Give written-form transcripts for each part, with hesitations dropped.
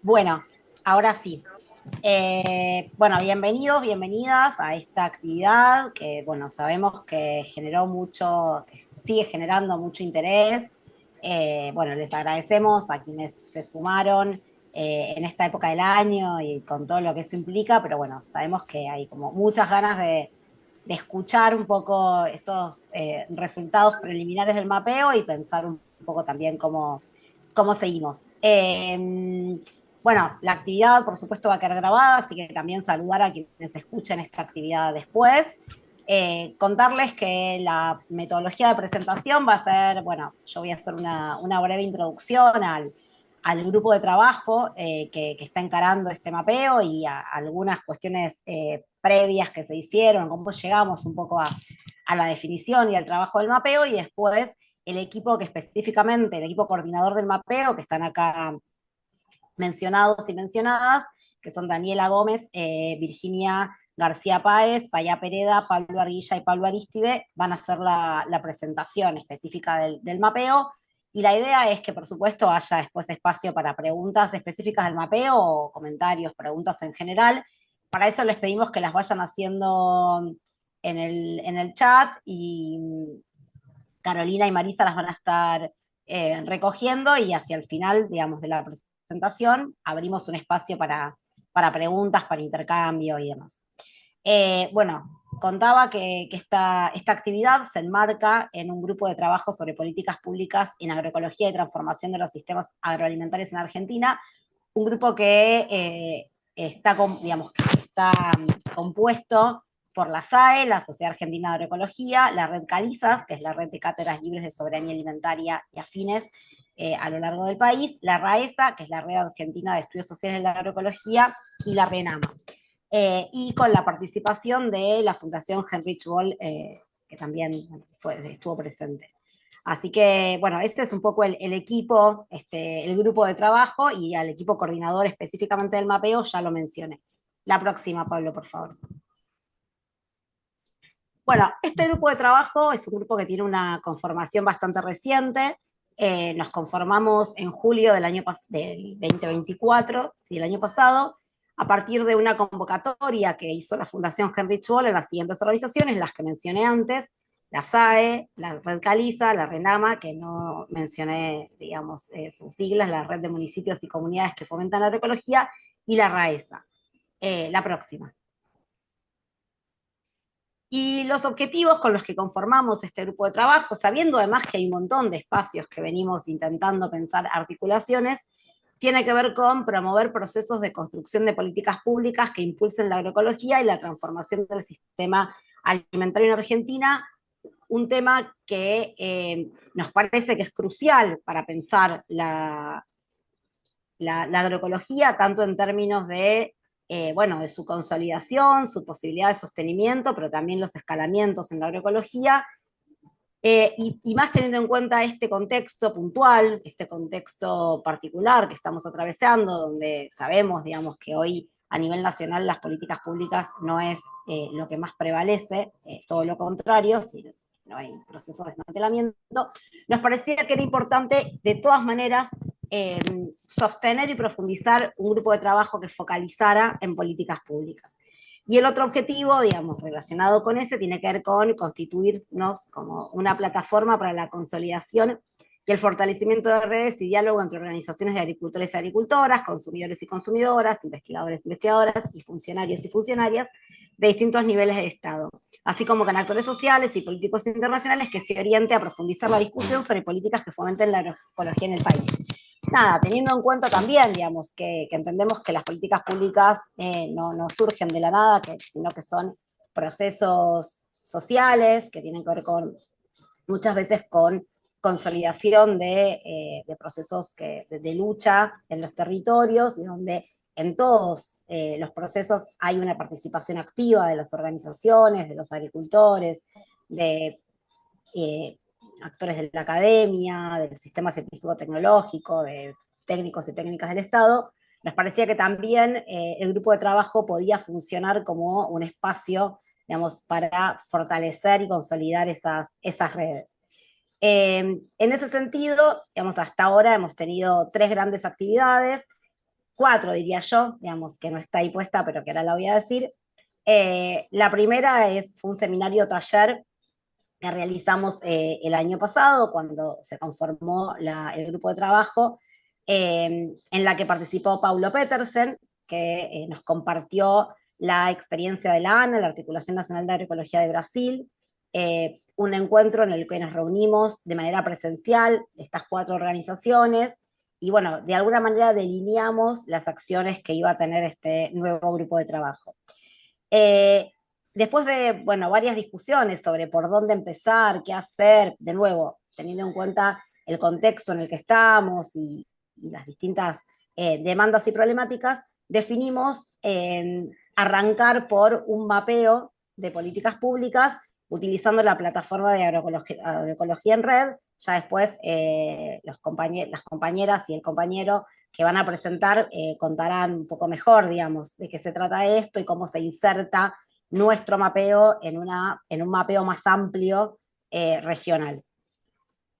Bueno, ahora sí. Bueno, bienvenidos, bienvenidas a esta actividad que, bueno, sabemos que generó mucho, que sigue generando mucho interés. Bueno, les agradecemos a quienes se sumaron en esta época del año y con todo lo que eso implica, pero bueno, sabemos que hay como muchas ganas de escuchar un poco estos resultados preliminares del mapeo y pensar un poco también cómo seguimos. Bueno, la actividad, por supuesto, va a quedar grabada, así que también saludar a quienes escuchen esta actividad después. Contarles que la metodología de presentación va a ser, bueno, yo voy a hacer una breve introducción al grupo de trabajo que está encarando este mapeo y a algunas cuestiones previas que se hicieron, cómo llegamos un poco a la definición y al trabajo del mapeo, y después el equipo que específicamente, el equipo coordinador del mapeo, que están acá mencionados y mencionadas, que son Daniela Gómez, Virginia García Páez, Payá Pereda, Pablo Arguilla y Pablo Aristide, van a hacer la presentación específica del mapeo. Y la idea es que, por supuesto, haya después espacio para preguntas específicas del mapeo o comentarios, preguntas en general. Para eso les pedimos que las vayan haciendo en el chat y Carolina y Marisa las van a estar recogiendo y hacia el final, digamos, de la presentación abrimos un espacio para preguntas, para intercambio y demás. Bueno, contaba que esta actividad se enmarca en un grupo de trabajo sobre políticas públicas en agroecología y transformación de los sistemas agroalimentarios en Argentina, un grupo que digamos, que está compuesto por la SAE, la Sociedad Argentina de Agroecología, la Red Calizas, que es la red de cátedras libres de soberanía alimentaria y afines a lo largo del país, la RAESA, que es la Red Argentina de Estudios Sociales de la Agroecología, y la RENAMA. Y con la participación de la Fundación Heinrich Boll, que también estuvo presente. Así que, bueno, este es un poco el equipo, el grupo de trabajo, y al equipo coordinador específicamente del mapeo ya lo mencioné. La próxima, Pablo, por favor. Bueno, este grupo de trabajo es un grupo que tiene una conformación bastante reciente. Nos conformamos en julio del 2024, sí, el año pasado, a partir de una convocatoria que hizo la Fundación Heinrich Boll en las siguientes organizaciones, las que mencioné antes: la SAE, la Red Caliza, la RENAMA, que no mencioné, digamos, sus siglas, la Red de Municipios y Comunidades que Fomentan la Agroecología, y la RAESA. La próxima. Y los objetivos con los que conformamos este grupo de trabajo, sabiendo además que hay un montón de espacios que venimos intentando pensar articulaciones, tiene que ver con promover procesos de construcción de políticas públicas que impulsen la agroecología y la transformación del sistema alimentario en Argentina, un tema que nos parece que es crucial para pensar la agroecología, tanto en términos bueno, de su consolidación, su posibilidad de sostenimiento, pero también los escalamientos en la agroecología, y más teniendo en cuenta este contexto puntual, este contexto particular que estamos atravesando, donde sabemos, digamos, que hoy a nivel nacional las políticas públicas no es lo que más prevalece, todo lo contrario, si no hay proceso de desmantelamiento, nos parecía que era importante de todas maneras eh, sostener y profundizar un grupo de trabajo que focalizara en políticas públicas. Y el otro objetivo, digamos, relacionado con ese, tiene que ver con constituirnos como una plataforma para la consolidación y el fortalecimiento de redes y diálogo entre organizaciones de agricultores y agricultoras, consumidores y consumidoras, investigadores y investigadoras, y funcionarios y funcionarias de distintos niveles de Estado, así como con actores sociales y políticos internacionales que se oriente a profundizar la discusión sobre políticas que fomenten la agroecología en el país. Nada, teniendo en cuenta también, digamos, que entendemos que las políticas públicas no surgen de la nada, sino que son procesos sociales que tienen que ver muchas veces con consolidación de procesos de lucha en los territorios, y donde en todos los procesos hay una participación activa de las organizaciones, de los agricultores, de eh, actores de la academia, del sistema científico-tecnológico, de técnicos y técnicas del Estado. Nos parecía que también el grupo de trabajo podía funcionar como un espacio, digamos, para fortalecer y consolidar esas redes. En ese sentido, digamos, hasta ahora hemos tenido tres grandes actividades. cuatro, diría yo, digamos, que no está ahí puesta, pero que ahora la voy a decir. La primera fue un seminario taller que realizamos el año pasado, cuando se conformó el grupo de trabajo, en la que participó Paulo Petersen, que nos compartió la experiencia de la ANA, la Articulación Nacional de Agroecología de Brasil, un encuentro en el que nos reunimos de manera presencial, estas cuatro organizaciones, y bueno, de alguna manera delineamos las acciones que iba a tener este nuevo grupo de trabajo. Eh, Después de, bueno, varias discusiones sobre por dónde empezar, qué hacer, de nuevo, teniendo en cuenta el contexto en el que estamos y las distintas demandas y problemáticas, definimos arrancar por un mapeo de políticas públicas utilizando la plataforma de agroecología en red. Ya después las compañeras y el compañero que van a presentar contarán un poco mejor, digamos, de qué se trata esto y cómo se inserta nuestro mapeo en un mapeo más amplio regional.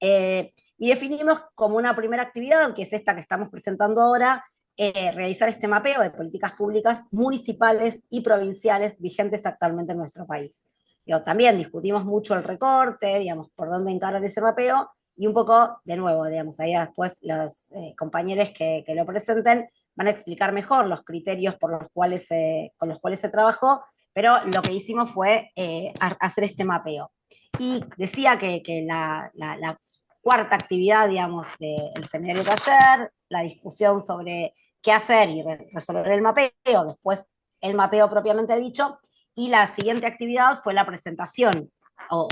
Y definimos como una primera actividad, que es esta que estamos presentando ahora, realizar este mapeo de políticas públicas municipales y provinciales vigentes actualmente en nuestro país. También discutimos mucho el recorte, digamos, por dónde encarar ese mapeo, y un poco, de nuevo, digamos, ahí después los compañeros que lo presenten van a explicar mejor los criterios con los cuales se trabajó, pero lo que hicimos fue hacer este mapeo. Y decía que la cuarta actividad, digamos, del seminario taller, la discusión sobre qué hacer y resolver el mapeo, después el mapeo propiamente dicho, y la siguiente actividad fue la presentación o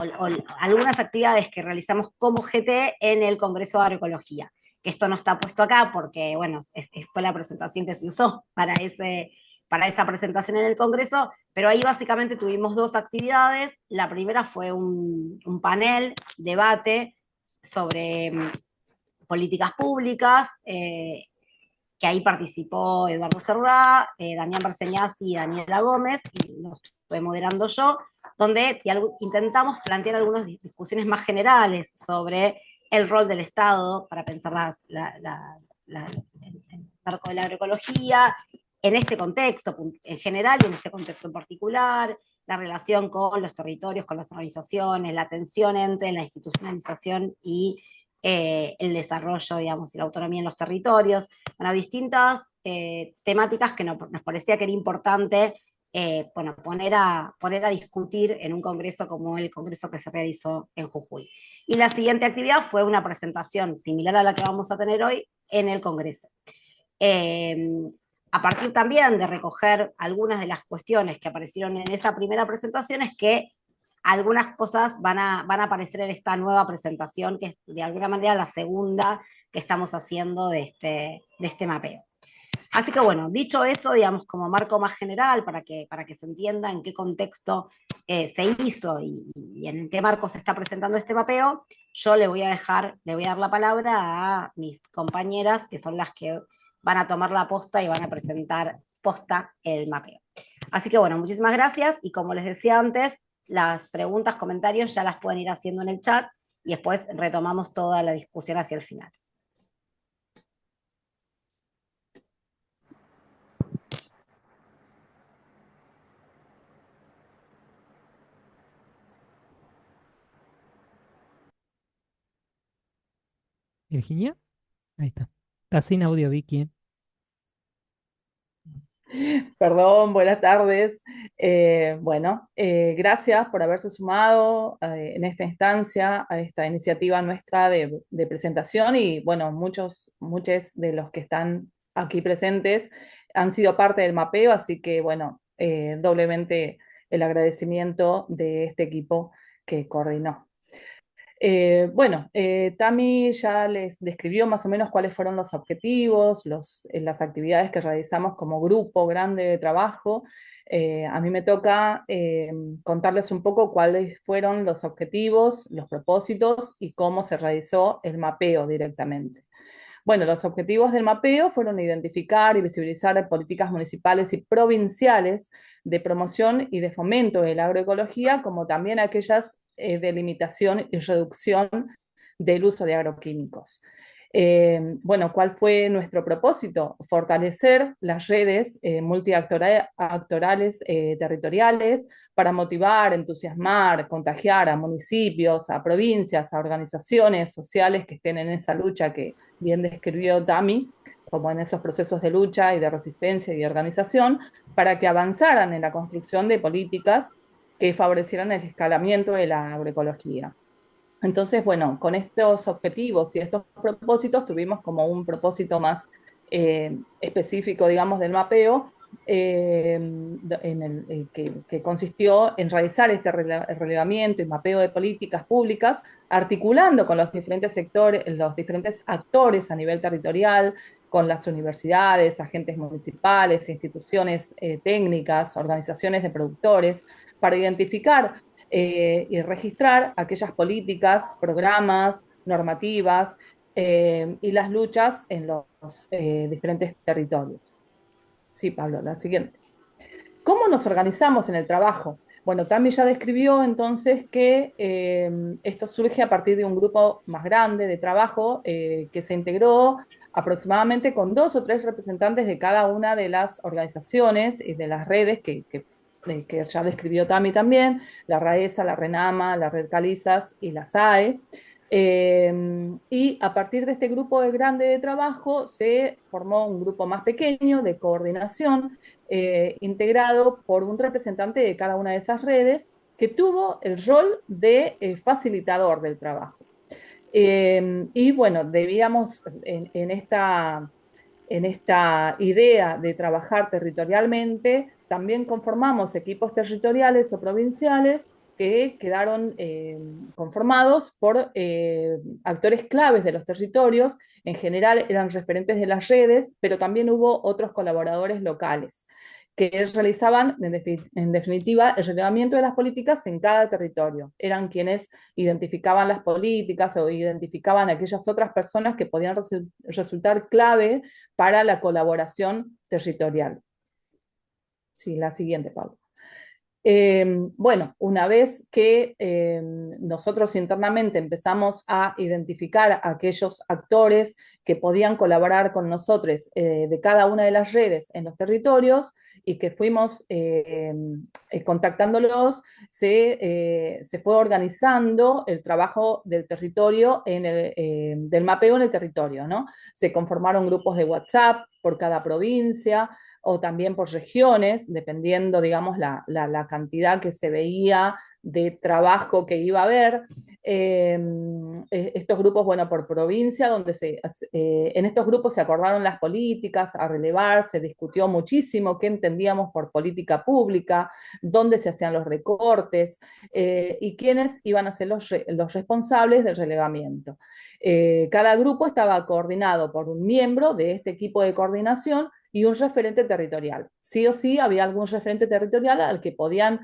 algunas actividades que realizamos como GT en el Congreso de Agroecología, que esto no está puesto acá porque, bueno, fue la presentación que se usó para esa presentación en el Congreso, pero ahí básicamente tuvimos dos actividades. La primera fue un panel, debate sobre políticas públicas, que ahí participó Eduardo Cerdá, Damián Barceñas y Daniela Gómez, y lo estuve moderando yo, donde intentamos plantear algunas discusiones más generales sobre el rol del Estado para pensar el marco de la agroecología, en este contexto en general y en este contexto en particular, la relación con los territorios, con las organizaciones, la tensión entre la institucionalización y el desarrollo, digamos, y la autonomía en los territorios. Bueno, distintas temáticas que nos parecía que era importante bueno, poner a discutir en un congreso como el congreso que se realizó en Jujuy. Y la siguiente actividad fue una presentación similar a la que vamos a tener hoy en el congreso. Eh, a partir también de recoger algunas de las cuestiones que aparecieron en esa primera presentación, es que algunas cosas van a aparecer en esta nueva presentación, que es de alguna manera la segunda que estamos haciendo de este mapeo. Así que bueno, dicho eso, digamos, como marco más general, para que se entienda en qué contexto se hizo y en qué marco se está presentando este mapeo, yo le voy a dar la palabra a mis compañeras, que son las que van a tomar la posta y van a presentar posta el mapeo. Así que bueno, muchísimas gracias, y como les decía antes, las preguntas, comentarios ya las pueden ir haciendo en el chat, y después retomamos toda la discusión hacia el final. Virginia, ahí está. Está sin audio, Vicky. Perdón, buenas tardes. Gracias por haberse sumado en esta instancia a esta iniciativa nuestra de presentación, y bueno, muchos de los que están aquí presentes han sido parte del mapeo, así que bueno, doblemente el agradecimiento de este equipo que coordinó. Tami ya les describió más o menos cuáles fueron los objetivos, las actividades que realizamos como grupo grande de trabajo. A mí me toca contarles un poco cuáles fueron los objetivos, los propósitos y cómo se realizó el mapeo directamente. Bueno, los objetivos del mapeo fueron identificar y visibilizar políticas municipales y provinciales de promoción y de fomento de la agroecología, como también aquellas de limitación y reducción del uso de agroquímicos. Bueno, ¿cuál fue nuestro propósito? Fortalecer las redes multiactorales territoriales para motivar, entusiasmar, contagiar a municipios, a provincias, a organizaciones sociales que estén en esa lucha que bien describió Tami, como en esos procesos de lucha y de resistencia y de organización, para que avanzaran en la construcción de políticas que favorecieran el escalamiento de la agroecología. Entonces, bueno, con estos objetivos y estos propósitos tuvimos como un propósito más específico, digamos, del mapeo, que consistió en realizar este relevamiento y mapeo de políticas públicas, articulando con los diferentes sectores, los diferentes actores a nivel territorial, con las universidades, agentes municipales, instituciones técnicas, organizaciones de productores, para identificar y registrar aquellas políticas, programas, normativas y las luchas en los diferentes territorios. Sí, Pablo, la siguiente. ¿Cómo nos organizamos en el trabajo? Bueno, Tami ya describió entonces que esto surge a partir de un grupo más grande de trabajo que se integró aproximadamente con 2 o 3 representantes de cada una de las organizaciones y de las redes que ya describió Tami también, la RAESA, la RENAMA, la Red Calizas y la SAE. Y a partir de este grupo grande de trabajo se formó un grupo más pequeño de coordinación integrado por un representante de cada una de esas redes que tuvo el rol de facilitador del trabajo. Y bueno, debíamos en esta idea de trabajar territorialmente, también conformamos equipos territoriales o provinciales que quedaron conformados por actores claves de los territorios. En general eran referentes de las redes, pero también hubo otros colaboradores locales que realizaban, en definitiva, el relevamiento de las políticas en cada territorio. Eran quienes identificaban las políticas o identificaban aquellas otras personas que podían resultar clave para la colaboración territorial. Sí, la siguiente, Pablo. Bueno, una vez que nosotros internamente empezamos a identificar a aquellos actores que podían colaborar con nosotros de cada una de las redes en los territorios y que fuimos contactándolos, se fue organizando el trabajo del territorio, del mapeo en el territorio, ¿no? Se conformaron grupos de WhatsApp por cada provincia, o también por regiones, dependiendo, digamos, la cantidad que se veía de trabajo que iba a haber. Estos grupos, bueno, por provincia, donde en estos grupos se acordaron las políticas a relevar, se discutió muchísimo qué entendíamos por política pública, dónde se hacían los recortes y quiénes iban a ser los responsables del relevamiento. Cada grupo estaba coordinado por un miembro de este equipo de coordinación y un referente territorial. Sí o sí había algún referente territorial al que podían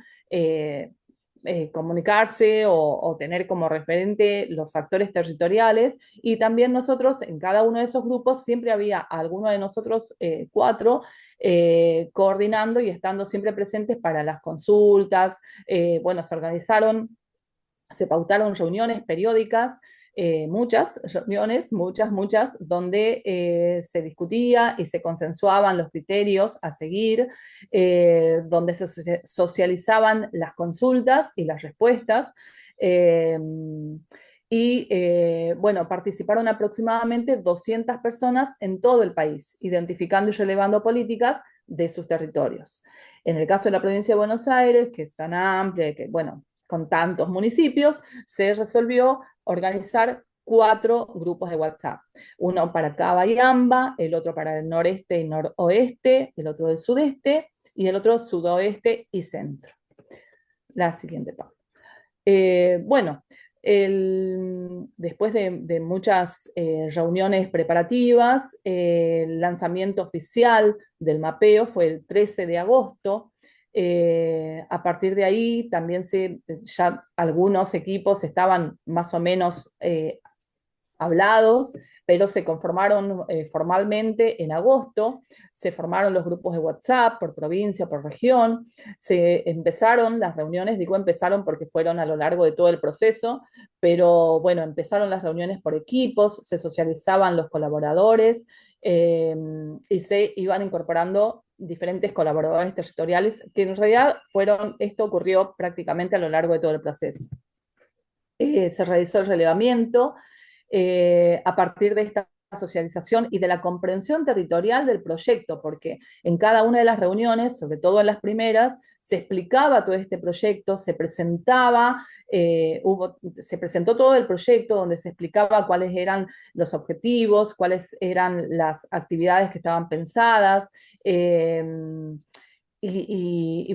comunicarse o tener como referente los actores territoriales, y también nosotros en cada uno de esos grupos siempre había alguno de nosotros 4 coordinando y estando siempre presentes para las consultas. Bueno, se pautaron reuniones periódicas, muchas reuniones, muchas, donde se discutía y se consensuaban los criterios a seguir, donde se socializaban las consultas y las respuestas. Bueno, participaron aproximadamente 200 personas en todo el país, identificando y relevando políticas de sus territorios. En el caso de la provincia de Buenos Aires, que es tan amplia, que bueno, con tantos municipios, se resolvió organizar 4 grupos de WhatsApp. Uno para Cava y Amba, el otro para el noreste y noroeste, el otro del sudeste y el otro sudoeste y centro. La siguiente, Pablo. Bueno, después de muchas reuniones preparativas, el lanzamiento oficial del mapeo fue el 13 de agosto. A partir de ahí también ya algunos equipos estaban más o menos hablados, pero se conformaron formalmente en agosto, se formaron los grupos de WhatsApp por provincia, por región, se empezaron las reuniones, digo empezaron porque fueron a lo largo de todo el proceso, pero bueno, empezaron las reuniones por equipos, se socializaban los colaboradores y se iban incorporando diferentes colaboradores territoriales, que en realidad esto ocurrió prácticamente a lo largo de todo el proceso. Se realizó el relevamiento a partir de esta socialización y de la comprensión territorial del proyecto, porque en cada una de las reuniones, sobre todo en las primeras, se explicaba todo este proyecto, se presentaba, se presentó todo el proyecto donde se explicaba cuáles eran los objetivos, cuáles eran las actividades que estaban pensadas,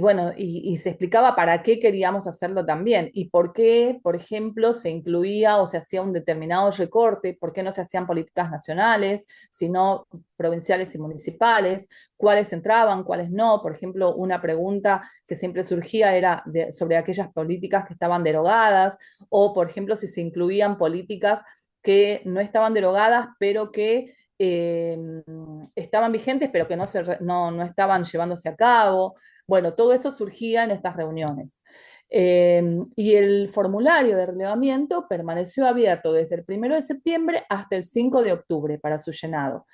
bueno, y se explicaba para qué queríamos hacerlo también y por qué, por ejemplo, se incluía o se hacía un determinado recorte, por qué no se hacían políticas nacionales, sino provinciales y municipales, cuáles entraban, cuáles no. Por ejemplo, una pregunta que siempre surgía era sobre aquellas políticas que estaban derogadas o, por ejemplo, si se incluían políticas que no estaban derogadas, pero que estaban vigentes, pero que no estaban llevándose a cabo. Bueno, todo eso surgía en estas reuniones. Y el formulario de relevamiento permaneció abierto desde el 1 de septiembre hasta el 5 de octubre para su llenado.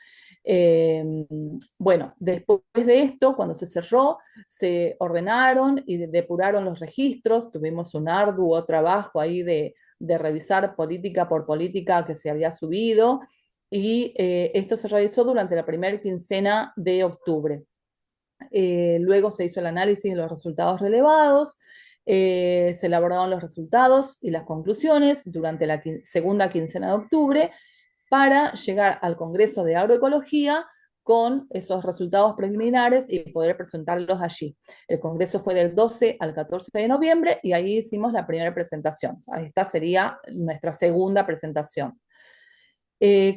Bueno, después de esto, cuando se cerró, se ordenaron y depuraron los registros, tuvimos un arduo trabajo ahí de revisar política por política que se había subido, y esto se realizó durante la primera quincena de octubre. Luego se hizo el análisis de los resultados relevados, se elaboraron los resultados y las conclusiones durante la segunda quincena de octubre para llegar al Congreso de Agroecología con esos resultados preliminares y poder presentarlos allí. El Congreso fue del 12 al 14 de noviembre y ahí hicimos la primera presentación. Esta sería nuestra segunda presentación.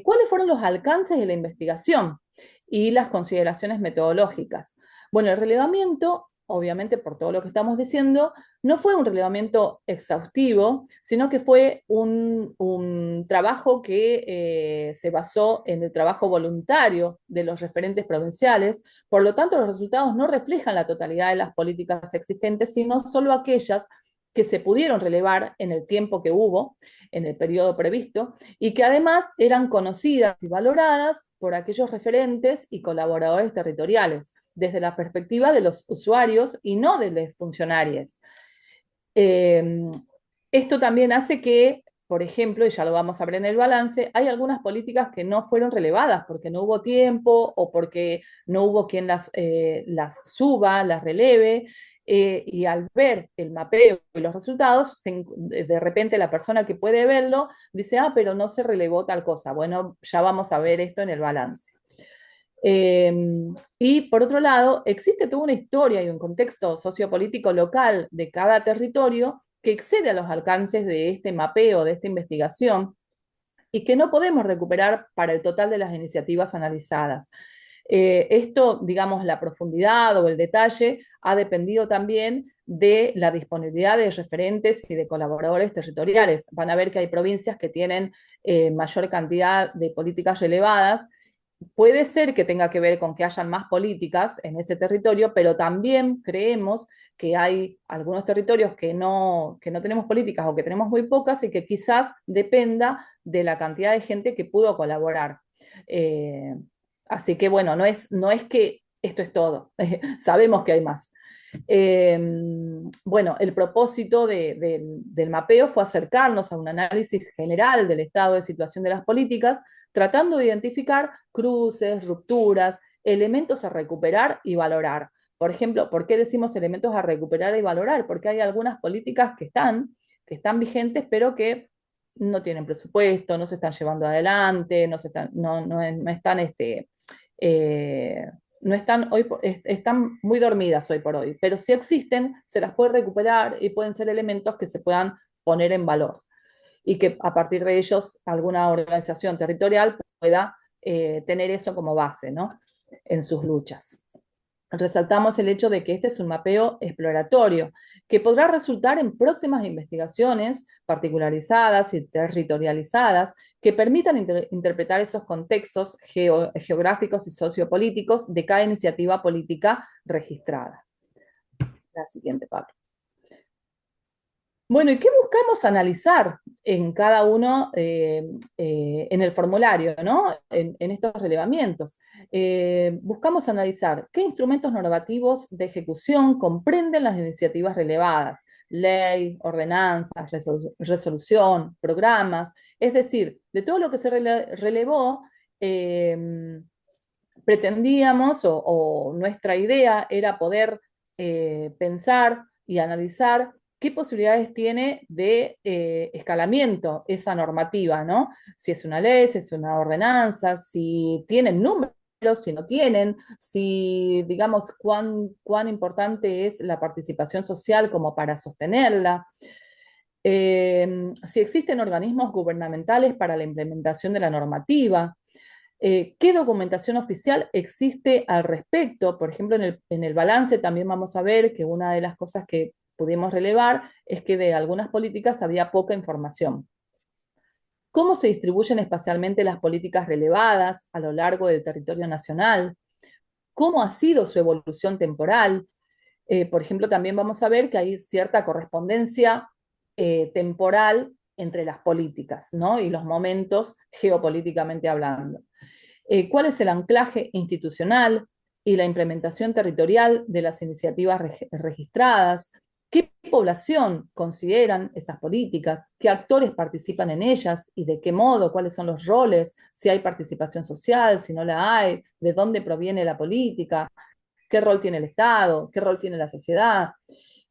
¿Cuáles fueron los alcances de la investigación y las consideraciones metodológicas? Bueno, el relevamiento, obviamente por todo lo que estamos diciendo, no fue un relevamiento exhaustivo, sino que fue un trabajo que se basó en el trabajo voluntario de los referentes provinciales. Por lo tanto, los resultados no reflejan la totalidad de las políticas existentes, sino solo aquellas que se pudieron relevar en el tiempo que hubo, en el periodo previsto, y que además eran conocidas y valoradas por aquellos referentes y colaboradores territoriales, desde la perspectiva de los usuarios y no de los funcionarios. Esto también hace que, por ejemplo, y ya lo vamos a ver en el balance, hay algunas políticas que no fueron relevadas porque no hubo tiempo o porque no hubo quien las suba, las releve, y al ver el mapeo y los resultados, de repente la persona que puede verlo dice, ah, pero no se relevó tal cosa. Bueno, ya vamos a ver esto en el balance. Y por otro lado, existe toda una historia y un contexto sociopolítico local de cada territorio que excede a los alcances de este mapeo, de esta investigación, y que no podemos recuperar para el total de las iniciativas analizadas. Esto, digamos, la profundidad o el detalle ha dependido también de la disponibilidad de referentes y de colaboradores territoriales. Van a ver que hay provincias que tienen mayor cantidad de políticas relevadas. Puede ser que tenga que ver con que hayan más políticas en ese territorio, pero también creemos que hay algunos territorios que no tenemos políticas o que tenemos muy pocas y que quizás dependa de la cantidad de gente que pudo colaborar. Así que bueno, no es que esto es todo, sabemos que hay más. Bueno, el propósito del mapeo fue acercarnos a un análisis general del estado de situación de las políticas, tratando de identificar cruces, rupturas, elementos a recuperar y valorar. Por ejemplo, ¿por qué decimos elementos a recuperar y valorar? Porque hay algunas políticas que están vigentes, pero que no tienen presupuesto, no se están llevando adelante, no están no están hoy, están muy dormidas hoy por hoy, pero si existen, se las puede recuperar y pueden ser elementos que se puedan poner en valor y que a partir de ellos alguna organización territorial pueda tener eso como base, ¿no? En sus luchas. resaltamos el hecho de que este es un mapeo exploratorio, que podrá resultar en próximas investigaciones particularizadas y territorializadas que permitan interpretar esos contextos geográficos y sociopolíticos de cada iniciativa política registrada. La siguiente, Pablo. Bueno, ¿y qué buscamos analizar en cada uno, en el formulario, ¿no? En estos relevamientos? Buscamos analizar qué instrumentos normativos de ejecución comprenden las iniciativas relevadas, ley, ordenanzas, resolución, programas, es decir, de todo lo que se relevó, pretendíamos o nuestra idea era poder pensar y analizar qué posibilidades tiene de escalamiento esa normativa, ¿no? Si es una ley, si es una ordenanza, si tienen números, si no tienen, si, digamos, cuán importante es la participación social como para sostenerla. Si existen organismos gubernamentales para la implementación de la normativa, qué documentación oficial existe al respecto. Por ejemplo, en el balance también vamos a ver que una de las cosas que pudimos relevar es que de algunas políticas había poca información. ¿Cómo se distribuyen espacialmente las políticas relevadas a lo largo del territorio nacional? ¿Cómo ha sido su evolución temporal? Por ejemplo, también vamos a ver que hay cierta correspondencia temporal entre las políticas, ¿no? Y los momentos geopolíticamente hablando. ¿Cuál es el anclaje institucional y la implementación territorial de las iniciativas registradas? ¿Qué población consideran esas políticas? ¿Qué actores participan en ellas y de qué modo? ¿Cuáles son los roles? Si hay participación social, si no la hay, de dónde proviene la política, qué rol tiene el Estado, qué rol tiene la sociedad,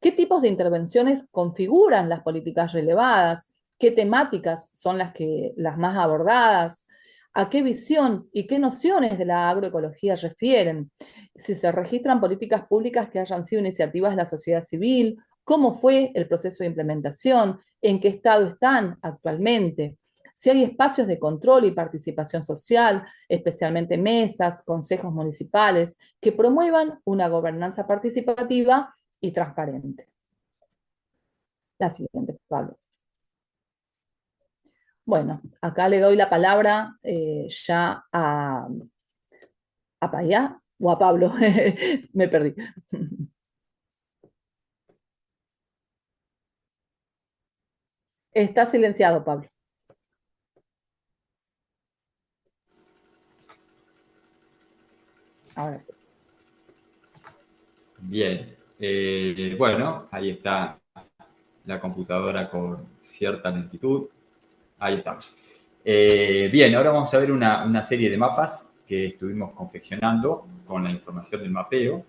qué tipos de intervenciones configuran las políticas relevadas, qué temáticas son las más abordadas, a qué visión y qué nociones de la agroecología refieren, si se registran políticas públicas que hayan sido iniciativas de la sociedad civil, cómo fue el proceso de implementación, en qué estado están actualmente, si hay espacios de control y participación social, especialmente mesas, consejos municipales, que promuevan una gobernanza participativa y transparente. La siguiente, Pablo. Bueno, acá le doy la palabra ya a Payá o a Pablo. Me perdí. Está silenciado, Pablo. Ahora sí. Bien, bueno, ahí está la computadora con cierta lentitud. Ahí estamos. Bien, ahora vamos a ver una serie de mapas que estuvimos confeccionando con la información del mapeo.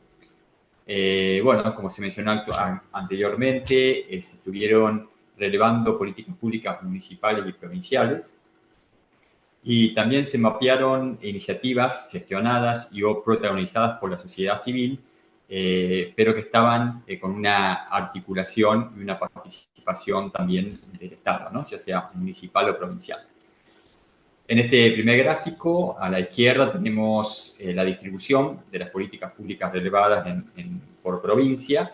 Bueno, como se mencionó anteriormente, se estuvieron relevando políticas públicas municipales y provinciales. Y también se mapearon iniciativas gestionadas y o protagonizadas por la sociedad civil, pero que estaban con una articulación y una participación también del Estado, ¿no? Ya sea municipal o provincial. En este primer gráfico, a la izquierda, tenemos la distribución de las políticas públicas relevadas por provincia.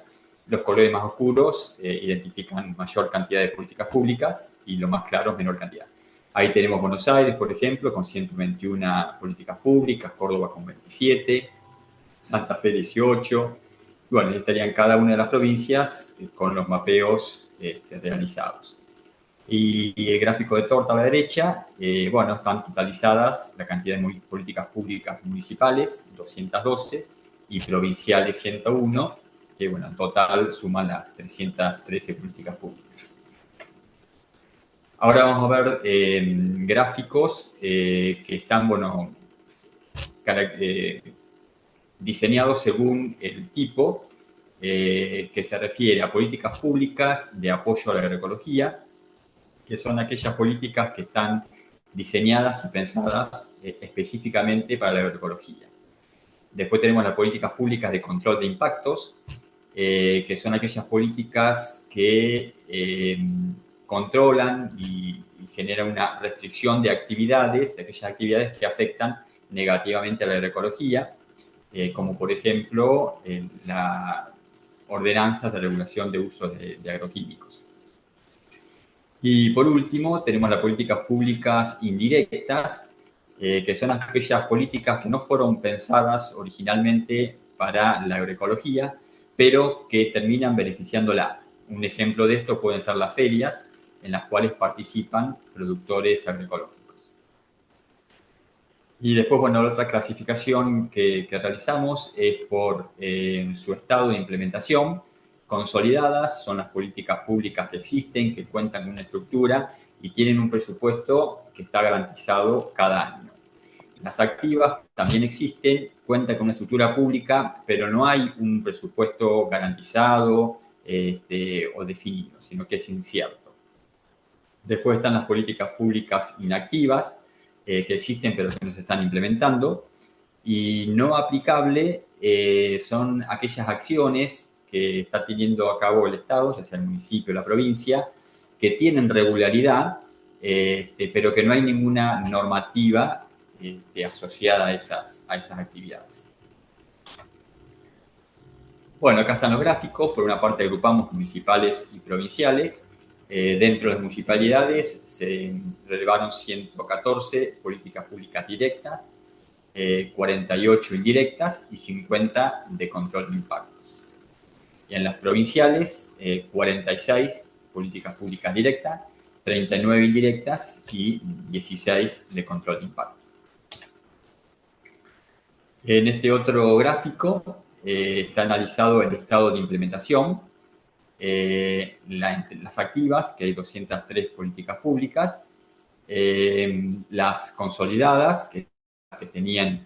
Los colores más oscuros identifican mayor cantidad de políticas públicas y los más claros menor cantidad. Ahí tenemos Buenos Aires, por ejemplo, con 121 políticas públicas, Córdoba con 27, Santa Fe 18. Bueno, ahí estarían cada una de las provincias con los mapeos realizados. Y el gráfico de torta a la derecha, bueno, están totalizadas la cantidad de políticas públicas municipales, 212, y provinciales 101, que bueno, en total suman las 313 políticas públicas. Ahora vamos a ver gráficos que están, bueno, diseñados según el tipo, que se refiere a políticas públicas de apoyo a la agroecología, que son aquellas políticas que están diseñadas y pensadas específicamente para la agroecología. Después tenemos las políticas públicas de control de impactos, que son aquellas políticas que controlan y generan una restricción de actividades, de aquellas actividades que afectan negativamente a la agroecología. como por ejemplo las ordenanzas de regulación de uso de agroquímicos. Y por último, tenemos las políticas públicas indirectas, que son aquellas políticas que no fueron pensadas originalmente para la agroecología, pero que terminan beneficiándola. Un ejemplo de esto pueden ser las ferias, en las cuales participan productores agroecológicos. Y después, bueno, la otra clasificación que realizamos es por su estado de implementación. Consolidadas son las políticas públicas que existen, que cuentan con una estructura y tienen un presupuesto que está garantizado cada año. Las activas también existen, cuentan con una estructura pública, pero no hay un presupuesto garantizado o definido, sino que es incierto. Después están las políticas públicas inactivas, que existen pero que no se están implementando. Y no aplicable son aquellas acciones que está teniendo a cabo el Estado, ya sea el municipio o la provincia, que tienen regularidad, pero que no hay ninguna normativa asociada a esas actividades. Bueno, acá están los gráficos. Por una parte agrupamos municipales y provinciales. Dentro de las municipalidades se relevaron 114 políticas públicas directas, 48 indirectas y 50 de control de impactos. Y en las provinciales, 46 políticas públicas directas, 39 indirectas y 16 de control de impacto. En este otro gráfico está analizado el estado de implementación, las activas, que hay 203 políticas públicas, las consolidadas, que tenían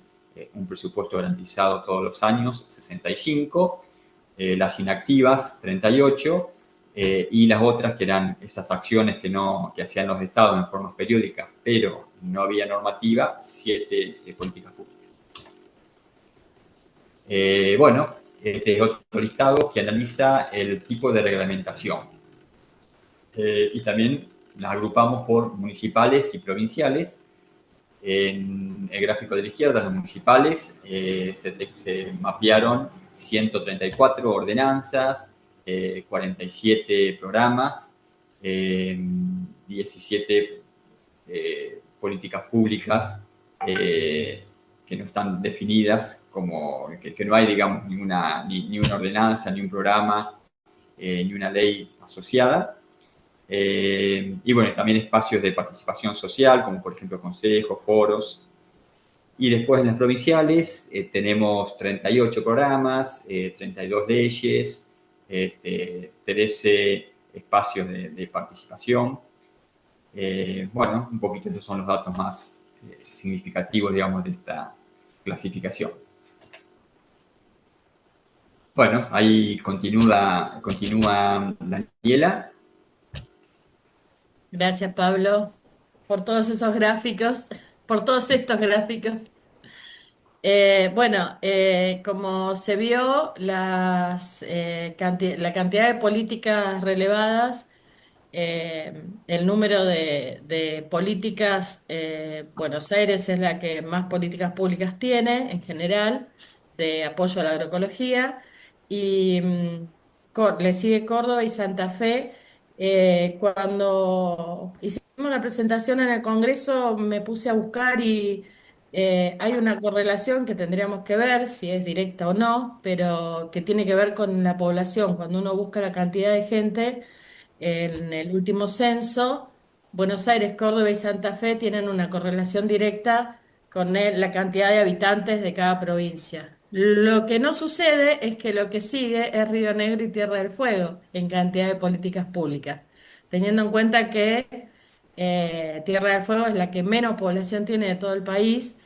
un presupuesto garantizado todos los años, 65, las inactivas, 38, y las otras que eran esas acciones que hacían los estados en forma periódica, pero no había normativa, 7 políticas públicas. Bueno, este es otro listado que analiza el tipo de reglamentación. Y también las agrupamos por municipales y provinciales. En el gráfico de la izquierda, los municipales, se mapearon 134 ordenanzas, 47 programas, 17 políticas públicas que no están definidas, como que no hay, digamos, ni una ordenanza, ni un programa, ni una ley asociada. Y bueno, también espacios de participación social, como por ejemplo consejos, foros. Y después en las provinciales tenemos 38 programas, 32 leyes, 13 espacios de participación. Bueno, un poquito esos son los datos más significativos, digamos, de esta clasificación. Bueno, ahí continúa Daniela. Gracias, Pablo, por todos esos gráficos, por todos estos gráficos. Bueno, como se vio, la cantidad de políticas relevadas, el número de políticas, Buenos Aires es la que más políticas públicas tiene en general, de apoyo a la agroecología, y le sigue Córdoba y Santa Fe. Cuando hicimos la presentación en el Congreso, me puse a buscar y hay una correlación que tendríamos que ver si es directa o no, pero que tiene que ver con la población. Cuando uno busca la cantidad de gente en el último censo, Buenos Aires, Córdoba y Santa Fe tienen una correlación directa con la cantidad de habitantes de cada provincia. Lo que no sucede es que lo que sigue es Río Negro y Tierra del Fuego en cantidad de políticas públicas, teniendo en cuenta que Tierra del Fuego es la que menos población tiene de todo el país.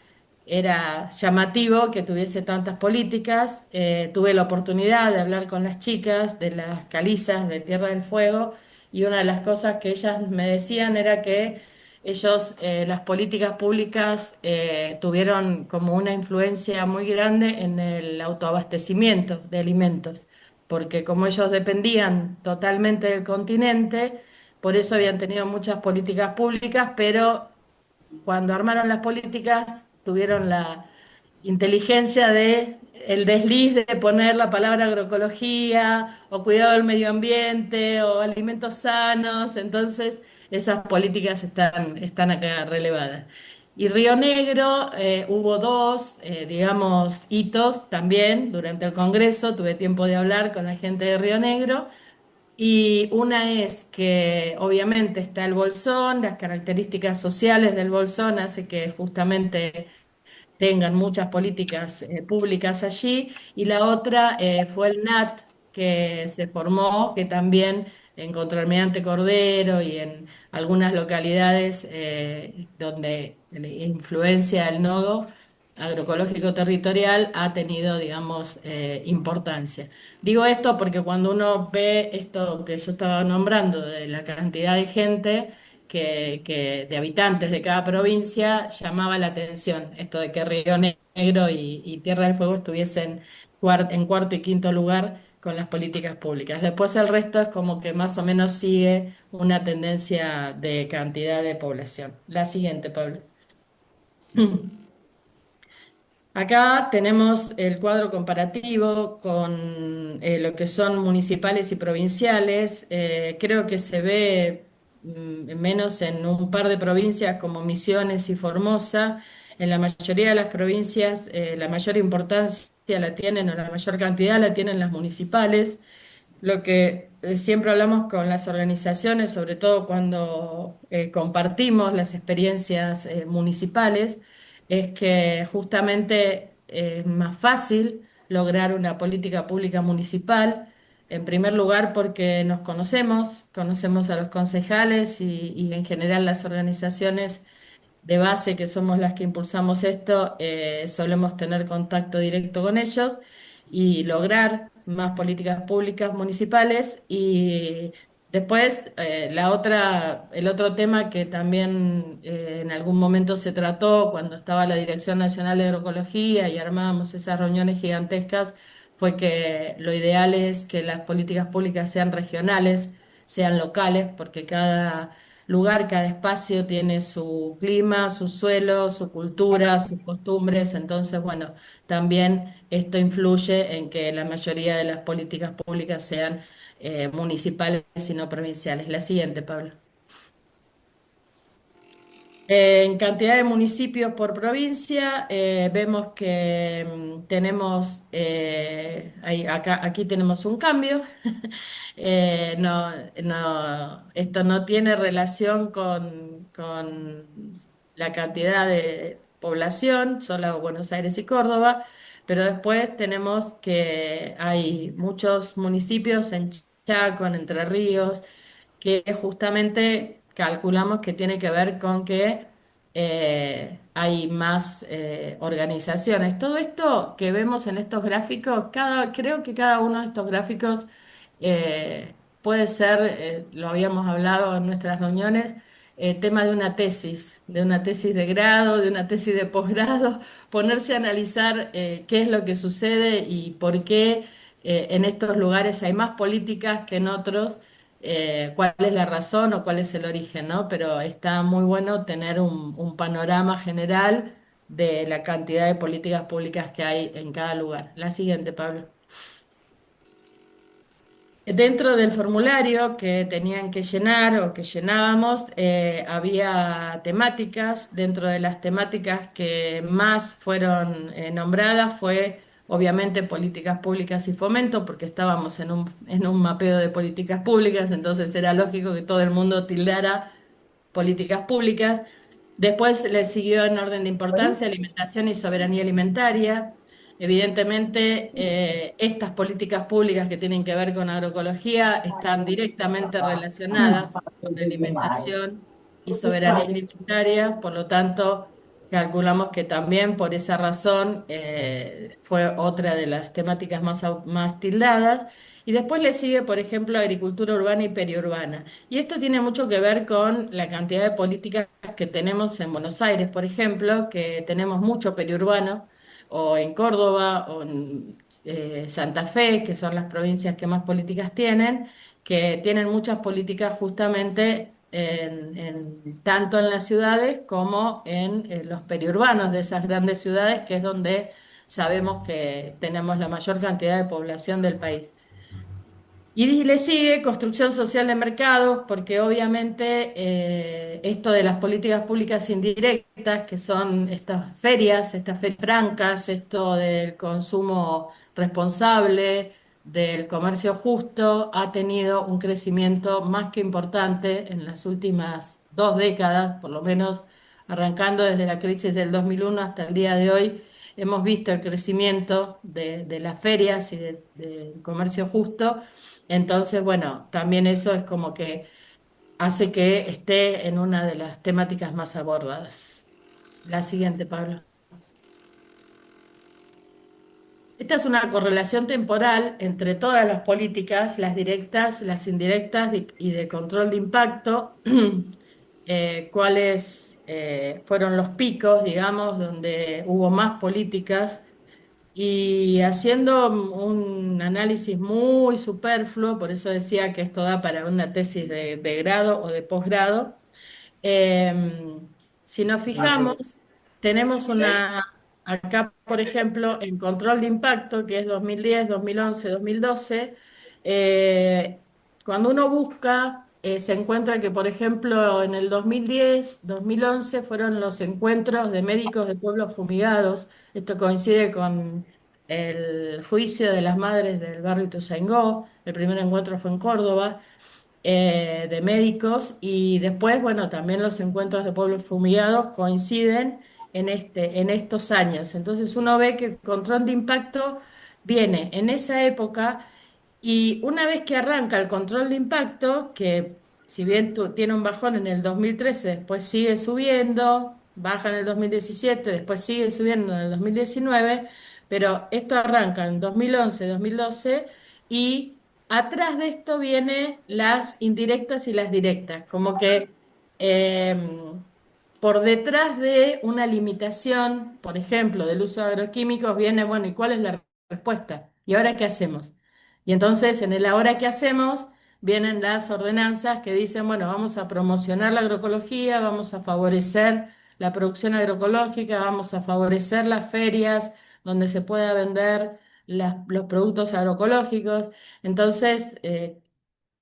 Era llamativo que tuviese tantas políticas. Tuve la oportunidad de hablar con las chicas de las calizas de Tierra del Fuego y una de las cosas que ellas me decían era que ellos, las políticas públicas, tuvieron como una influencia muy grande en el autoabastecimiento de alimentos, porque como ellos dependían totalmente del continente, por eso habían tenido muchas políticas públicas, pero cuando armaron las políticas tuvieron inteligencia de el desliz de poner la palabra agroecología o cuidado del medio ambiente o alimentos sanos, entonces esas políticas están acá relevadas. Y Río Negro, hubo dos, digamos, hitos también durante el Congreso, tuve tiempo de hablar con la gente de Río Negro, y una es que obviamente está el bolsón, las características sociales del bolsón hace que justamente tengan muchas políticas públicas allí, y la otra fue el NAT que se formó, que también en Contra Cordero y en algunas localidades donde la influencia del nodo agroecológico territorial ha tenido, digamos, importancia. Digo esto porque cuando uno ve esto que yo estaba nombrando, de la cantidad de gente, de habitantes de cada provincia, llamaba la atención esto de que Río Negro y Tierra del Fuego estuviesen en cuarto y quinto lugar con las políticas públicas. Después el resto es como que más o menos sigue una tendencia de cantidad de población. La siguiente, Pablo. Acá tenemos el cuadro comparativo con lo que son municipales y provinciales. Creo que se ve menos en un par de provincias como Misiones y Formosa. En la mayoría de las provincias, la mayor importancia la tienen o la mayor cantidad la tienen las municipales. Lo que siempre hablamos con las organizaciones, sobre todo cuando compartimos las experiencias municipales, es que justamente es más fácil lograr una política pública municipal, en primer lugar porque nos conocemos a los concejales y en general las organizaciones de base que somos las que impulsamos esto, solemos tener contacto directo con ellos y lograr más políticas públicas municipales. Y después, el otro tema que también en algún momento se trató cuando estaba la Dirección Nacional de Agroecología y armábamos esas reuniones gigantescas, fue que lo ideal es que las políticas públicas sean regionales, sean locales, porque cada lugar, cada espacio tiene su clima, su suelo, su cultura, sus costumbres. Entonces, bueno, también esto influye en que la mayoría de las políticas públicas sean municipales y no provinciales. La siguiente, Pablo. En cantidad de municipios por provincia, vemos que tenemos, aquí tenemos un cambio. Esto no tiene relación con la cantidad de población, solo Buenos Aires y Córdoba, pero después tenemos que hay muchos municipios en Chaco, en Entre Ríos, que justamente calculamos que tiene que ver con que hay más organizaciones. Todo esto que vemos en estos gráficos, creo que cada uno de estos gráficos puede ser, lo habíamos hablado en nuestras reuniones, tema de una tesis de grado, de una tesis de posgrado, ponerse a analizar qué es lo que sucede y por qué en estos lugares hay más políticas que en otros, cuál es la razón o cuál es el origen, ¿no? Pero está muy bueno tener un panorama general de la cantidad de políticas públicas que hay en cada lugar. La siguiente, Pablo. Dentro del formulario que tenían que llenar o que llenábamos, había temáticas. Dentro de las temáticas que más fueron nombradas fue obviamente políticas públicas y fomento, porque estábamos en un mapeo de políticas públicas, entonces era lógico que todo el mundo tildara políticas públicas. Después le siguió en orden de importancia alimentación y soberanía alimentaria. Evidentemente, estas políticas públicas que tienen que ver con agroecología están directamente relacionadas con la alimentación y soberanía alimentaria, por lo tanto, calculamos que también por esa razón fue otra de las temáticas más tildadas. Y después le sigue, por ejemplo, agricultura urbana y periurbana. Y esto tiene mucho que ver con la cantidad de políticas que tenemos en Buenos Aires, por ejemplo, que tenemos mucho periurbano, o en Córdoba, o en Santa Fe, que son las provincias que más políticas tienen, que tienen muchas políticas justamente tanto en las ciudades como en los periurbanos de esas grandes ciudades, que es donde sabemos que tenemos la mayor cantidad de población del país. Y le sigue construcción social de mercados, porque obviamente esto de las políticas públicas indirectas, que son estas ferias francas, esto del consumo responsable, del comercio justo, ha tenido un crecimiento más que importante en las últimas 2 décadas, por lo menos arrancando desde la crisis del 2001 hasta el día de hoy. Hemos visto el crecimiento de las ferias y del comercio justo. Entonces, bueno, también eso es como que hace que esté en una de las temáticas más abordadas. La siguiente, Pablo. Esta es una correlación temporal entre todas las políticas, las directas, las indirectas y de control de impacto, cuáles fueron los picos, digamos, donde hubo más políticas. Y haciendo un análisis muy superfluo, por eso decía que esto da para una tesis de grado o de posgrado. Si nos Ah, fijamos, tenemos ok. acá, por ejemplo, en control de impacto, que es 2010, 2011, 2012, eh, cuando uno busca, se encuentra que, por ejemplo, en el 2010, 2011 fueron los encuentros de médicos de pueblos fumigados. Esto coincide con el juicio de las madres del barrio Ituzaingó. El primer encuentro fue en Córdoba, de médicos, y después, bueno, también los encuentros de pueblos fumigados coinciden en estos años. Entonces uno ve que el control de impacto viene en esa época, y una vez que arranca el control de impacto, que si bien tiene un bajón en el 2013, después sigue subiendo, baja en el 2017, después sigue subiendo en el 2019, pero esto arranca en 2011, 2012, y atrás de esto vienen las indirectas y las directas, como que por detrás de una limitación, por ejemplo, del uso de agroquímicos, viene, bueno, ¿y cuál es la respuesta? ¿Y ahora qué hacemos? Y entonces en el ahora qué hacemos vienen las ordenanzas que dicen, bueno, vamos a promocionar la agroecología, vamos a favorecer la producción agroecológica, vamos a favorecer las ferias donde se pueda vender los productos agroecológicos. Entonces,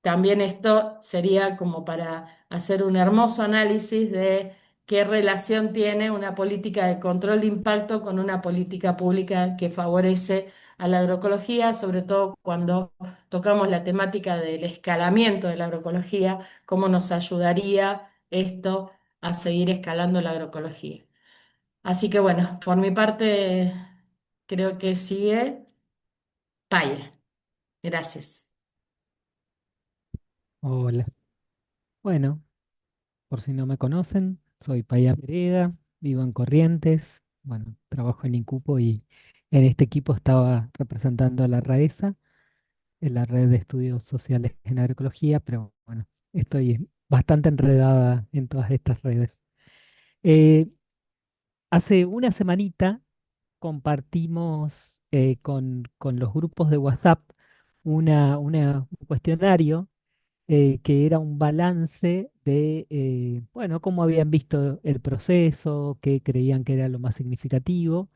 también esto sería como para hacer un hermoso análisis de qué relación tiene una política de control de impacto con una política pública que favorece a la agroecología, sobre todo cuando tocamos la temática del escalamiento de la agroecología, cómo nos ayudaría esto a seguir escalando la agroecología. Así que bueno, por mi parte creo que sigue Paya. Gracias. Hola. Bueno, por si no me conocen, soy Paya Pereda, vivo en Corrientes. Bueno, trabajo en Incupo y en este equipo estaba representando a la RAESA, en la Red de Estudios Sociales en Agroecología, pero bueno, estoy bastante enredada en todas estas redes. Eh, Hace una semanita compartimos con los grupos de WhatsApp un cuestionario que era un balance de, bueno, cómo habían visto el proceso, qué creían que era lo más significativo.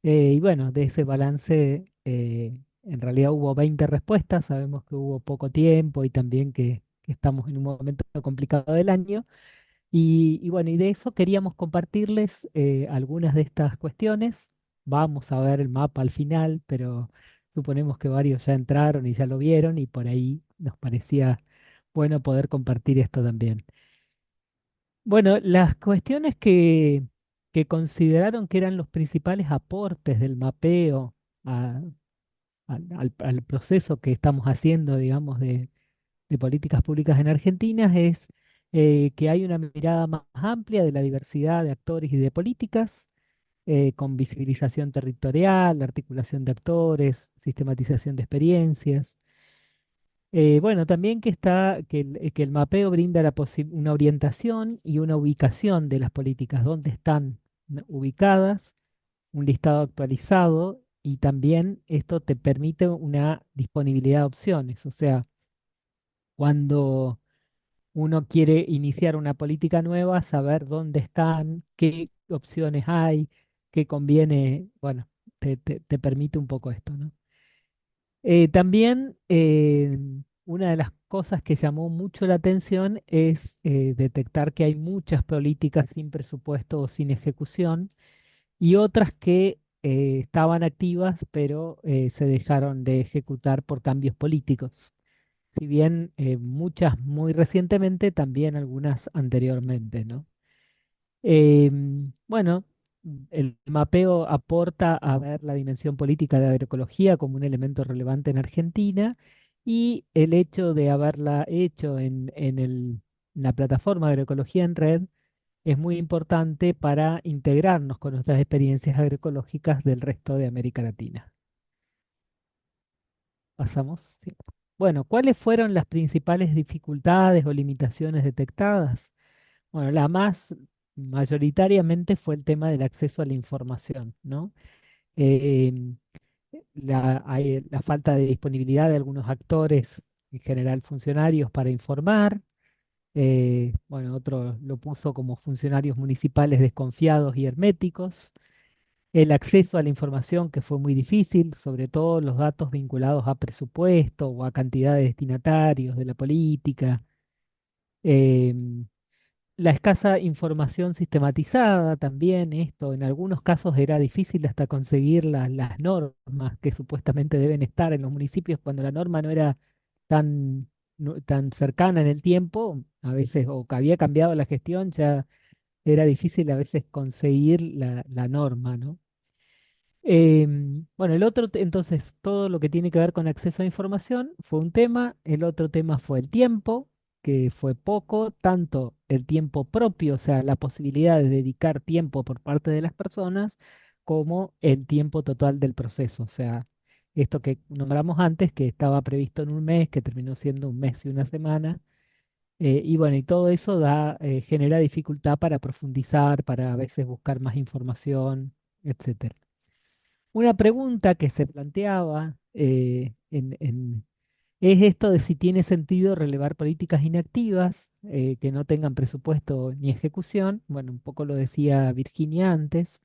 Y bueno, de ese balance, en realidad hubo 20 respuestas, sabemos que hubo poco tiempo y también que estamos en un momento complicado del año. Y bueno, y de eso queríamos compartirles algunas de estas cuestiones. Vamos a ver el mapa al final, pero suponemos que varios ya entraron y ya lo vieron y por ahí nos parecía bueno poder compartir esto también. Bueno, las cuestiones que consideraron que eran los principales aportes del mapeo a- al proceso que estamos haciendo, digamos, de políticas públicas en Argentina es que hay una mirada más amplia de la diversidad de actores y de políticas, con visibilización territorial, articulación de actores, sistematización de experiencias. Bueno, también que el mapeo brinda una orientación y una ubicación de las políticas, dónde están ubicadas, un listado actualizado y también esto te permite una disponibilidad de opciones, o sea, cuando uno quiere iniciar una política nueva, saber dónde están, qué opciones hay, qué conviene, bueno, te permite un poco esto, ¿no? También una de las cosas que llamó mucho la atención es detectar que hay muchas políticas sin presupuesto o sin ejecución y otras que estaban activas pero se dejaron de ejecutar por cambios políticos. Si bien muchas muy recientemente, también algunas anteriormente, ¿no? Bueno, el mapeo aporta a ver la dimensión política de la agroecología como un elemento relevante en Argentina y el hecho de haberla hecho en la plataforma de agroecología en red es muy importante para integrarnos con nuestras experiencias agroecológicas del resto de América Latina. Pasamos. Sí. Bueno, ¿cuáles fueron las principales dificultades o limitaciones detectadas? Bueno, la más mayoritariamente fue el tema del acceso a la información, ¿no? Eh, la falta de disponibilidad de algunos actores, en general funcionarios, para informar. Bueno, otro lo puso como funcionarios municipales desconfiados y herméticos. El acceso a la información que fue muy difícil, sobre todo los datos vinculados a presupuesto o a cantidad de destinatarios de la política. em, la escasa información sistematizada también, esto en algunos casos era difícil hasta conseguir las normas que supuestamente deben estar en los municipios cuando la norma no era tan, tan cercana en el tiempo, a veces o que había cambiado la gestión, ya era difícil a veces conseguir la norma, ¿no? Bueno, el otro, entonces, todo lo que tiene que ver con acceso a información fue un tema. El otro tema fue el tiempo, que fue poco, tanto el tiempo propio, o sea, la posibilidad de dedicar tiempo por parte de las personas, como el tiempo total del proceso. O sea, esto que nombramos antes, que estaba previsto en un mes, que terminó siendo un mes y una semana. Y bueno, y todo eso genera dificultad para profundizar, para a veces buscar más información, etcétera. Una pregunta que se planteaba es esto de si tiene sentido relevar políticas inactivas que no tengan presupuesto ni ejecución. Bueno, un poco lo decía Virginia antes,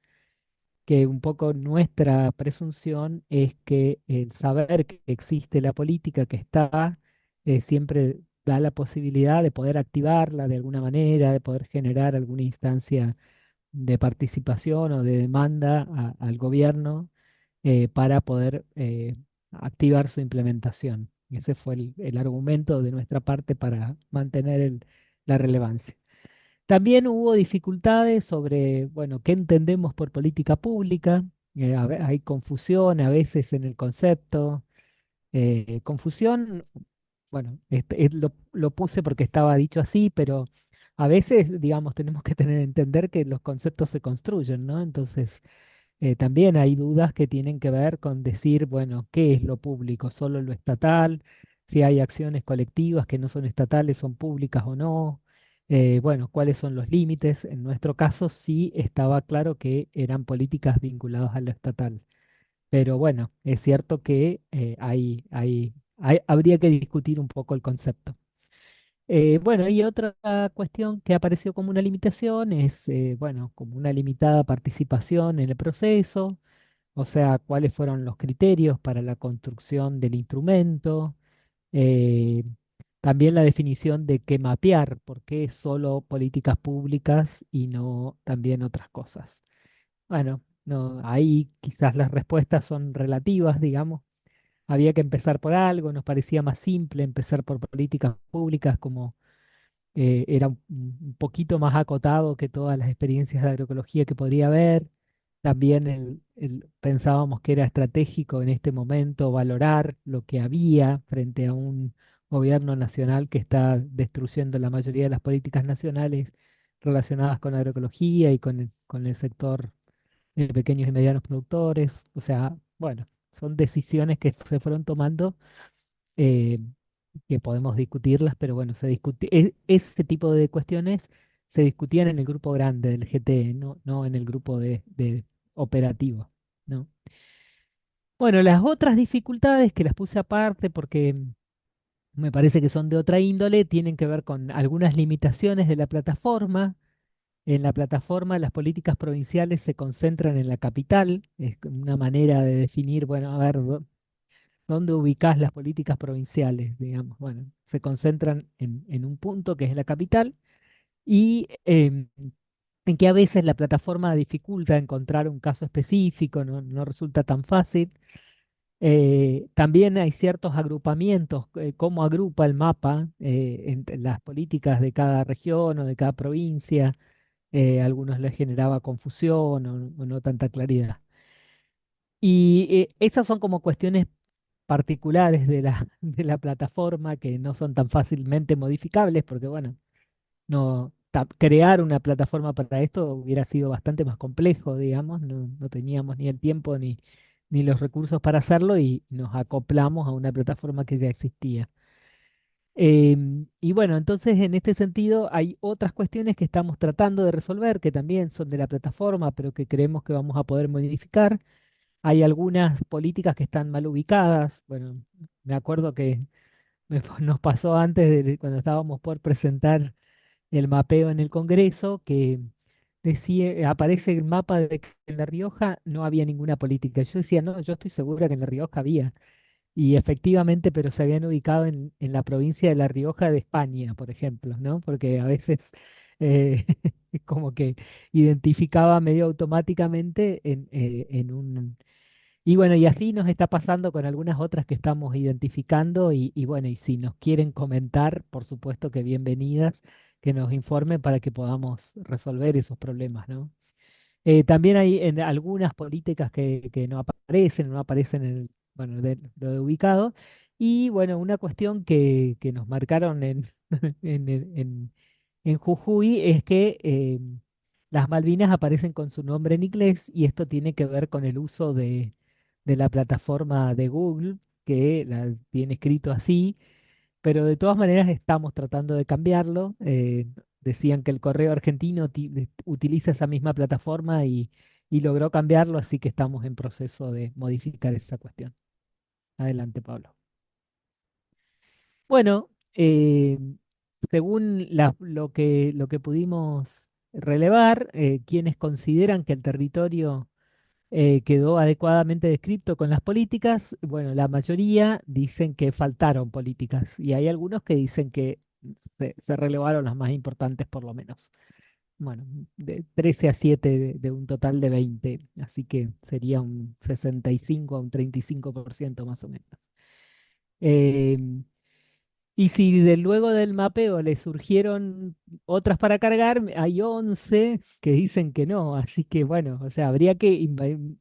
que un poco nuestra presunción es que el saber que existe la política que está siempre da la posibilidad de poder activarla de alguna manera, de poder generar alguna instancia de participación o de demanda al gobierno para poder activar su implementación. Ese fue el argumento de nuestra parte para mantener la relevancia. También hubo dificultades sobre, bueno, qué entendemos por política pública. Hay confusión a veces en el concepto. Confusión, bueno, lo puse porque estaba dicho así, pero a veces, digamos, tenemos que entender que los conceptos se construyen, ¿no? Entonces, también hay dudas que tienen que ver con decir, bueno, ¿qué es lo público? ¿Solo lo estatal? Si hay acciones colectivas que no son estatales, ¿son públicas o no? Bueno, ¿cuáles son los límites? En nuestro caso sí estaba claro que eran políticas vinculadas a lo estatal. Pero bueno, es cierto que habría que discutir un poco el concepto. Bueno, y otra cuestión que apareció como una limitación es, bueno, como una limitada participación en el proceso, o sea, cuáles fueron los criterios para la construcción del instrumento, eh, también la definición de qué mapear, por qué solo políticas públicas y no también otras cosas. Bueno, no, ahí quizás las respuestas son relativas, digamos. Había que empezar por algo, nos parecía más simple empezar por políticas públicas como era un poquito más acotado que todas las experiencias de agroecología que podría haber. También pensábamos que era estratégico en este momento valorar lo que había frente a un gobierno nacional que está destruyendo la mayoría de las políticas nacionales relacionadas con la agroecología y con el sector de pequeños y medianos productores. O sea, bueno, son decisiones que se fueron tomando eh, que podemos discutirlas, pero bueno, ese tipo de cuestiones se discutían en el grupo grande del GT, no en el grupo de operativo, ¿no? Bueno, las otras dificultades que las puse aparte porque me parece que son de otra índole, tienen que ver con algunas limitaciones de la plataforma. En la plataforma las políticas provinciales se concentran en la capital, es una manera de definir, bueno, a ver, ¿dónde ubicás las políticas provinciales? Digamos, bueno, se concentran en un punto que es la capital y en que a veces la plataforma dificulta encontrar un caso específico, no resulta tan fácil. También hay ciertos agrupamientos, cómo agrupa el mapa entre las políticas de cada región o de cada provincia. Algunos les generaba confusión o no tanta claridad. Y esas son como cuestiones particulares de la, de la plataforma que no son tan fácilmente modificables, porque bueno, crear una plataforma para esto hubiera sido bastante más complejo, digamos, no teníamos ni el tiempo ni los recursos para hacerlo y nos acoplamos a una plataforma que ya existía. Y bueno, entonces en este sentido hay otras cuestiones que estamos tratando de resolver, que también son de la plataforma, pero que creemos que vamos a poder modificar. Hay algunas políticas que están mal ubicadas. Bueno, me acuerdo que nos pasó antes de cuando estábamos por presentar el mapeo en el Congreso, que decía, aparece el mapa de que en La Rioja no había ninguna política. Yo decía, no, yo estoy segura que en La Rioja había. Y efectivamente, pero se habían ubicado en la provincia de La Rioja de España, por ejemplo, ¿no? Porque a veces eh, como que identificaba medio automáticamente en un... Y bueno, y así nos está pasando con algunas otras que estamos identificando y bueno, y si nos quieren comentar, por supuesto que bienvenidas, que nos informen para que podamos resolver esos problemas, ¿no? También hay en algunas políticas que no aparecen en el, bueno, de, lo de ubicado. Y bueno, una cuestión que nos marcaron en Jujuy es que las Malvinas aparecen con su nombre en inglés y esto tiene que ver con el uso de la plataforma de Google, que la tiene escrito así, pero de todas maneras estamos tratando de cambiarlo. Decían que el correo argentino utiliza esa misma plataforma y logró cambiarlo, así que estamos en proceso de modificar esa cuestión. Adelante, Pablo. Bueno, según lo que pudimos relevar, quienes consideran que el territorio quedó adecuadamente descrito con las políticas. Bueno, la mayoría dicen que faltaron políticas y hay algunos que dicen que se relevaron las más importantes por lo menos. Bueno, de 13 a 7 de un total de 20, así que sería un 65 a un 35% más o menos. Em, y si luego del mapeo le surgieron otras para cargar, hay 11 que dicen que no. Así que bueno, o sea, habría que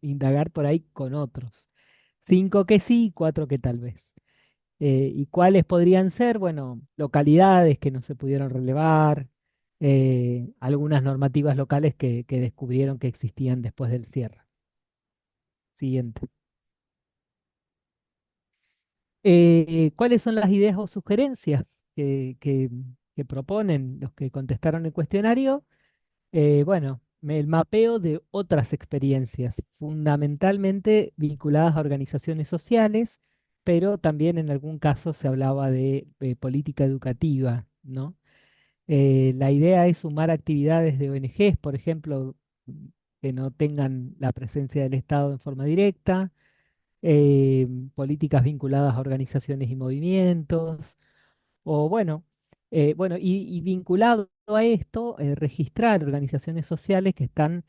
indagar por ahí con otros. 5 que sí, 4 que tal vez. ¿Y cuáles podrían ser? Bueno, localidades que no se pudieron relevar, algunas normativas locales que descubrieron que existían después del cierre. Siguiente. ¿Cuáles son las ideas o sugerencias que proponen los que contestaron el cuestionario? Bueno, el mapeo de otras experiencias, fundamentalmente vinculadas a organizaciones sociales, pero también en algún caso se hablaba de política educativa, ¿no? La idea es sumar actividades de ONGs, por ejemplo, que no tengan la presencia del Estado en forma directa, políticas vinculadas a organizaciones y movimientos, o bueno, y vinculado a esto, registrar organizaciones sociales que están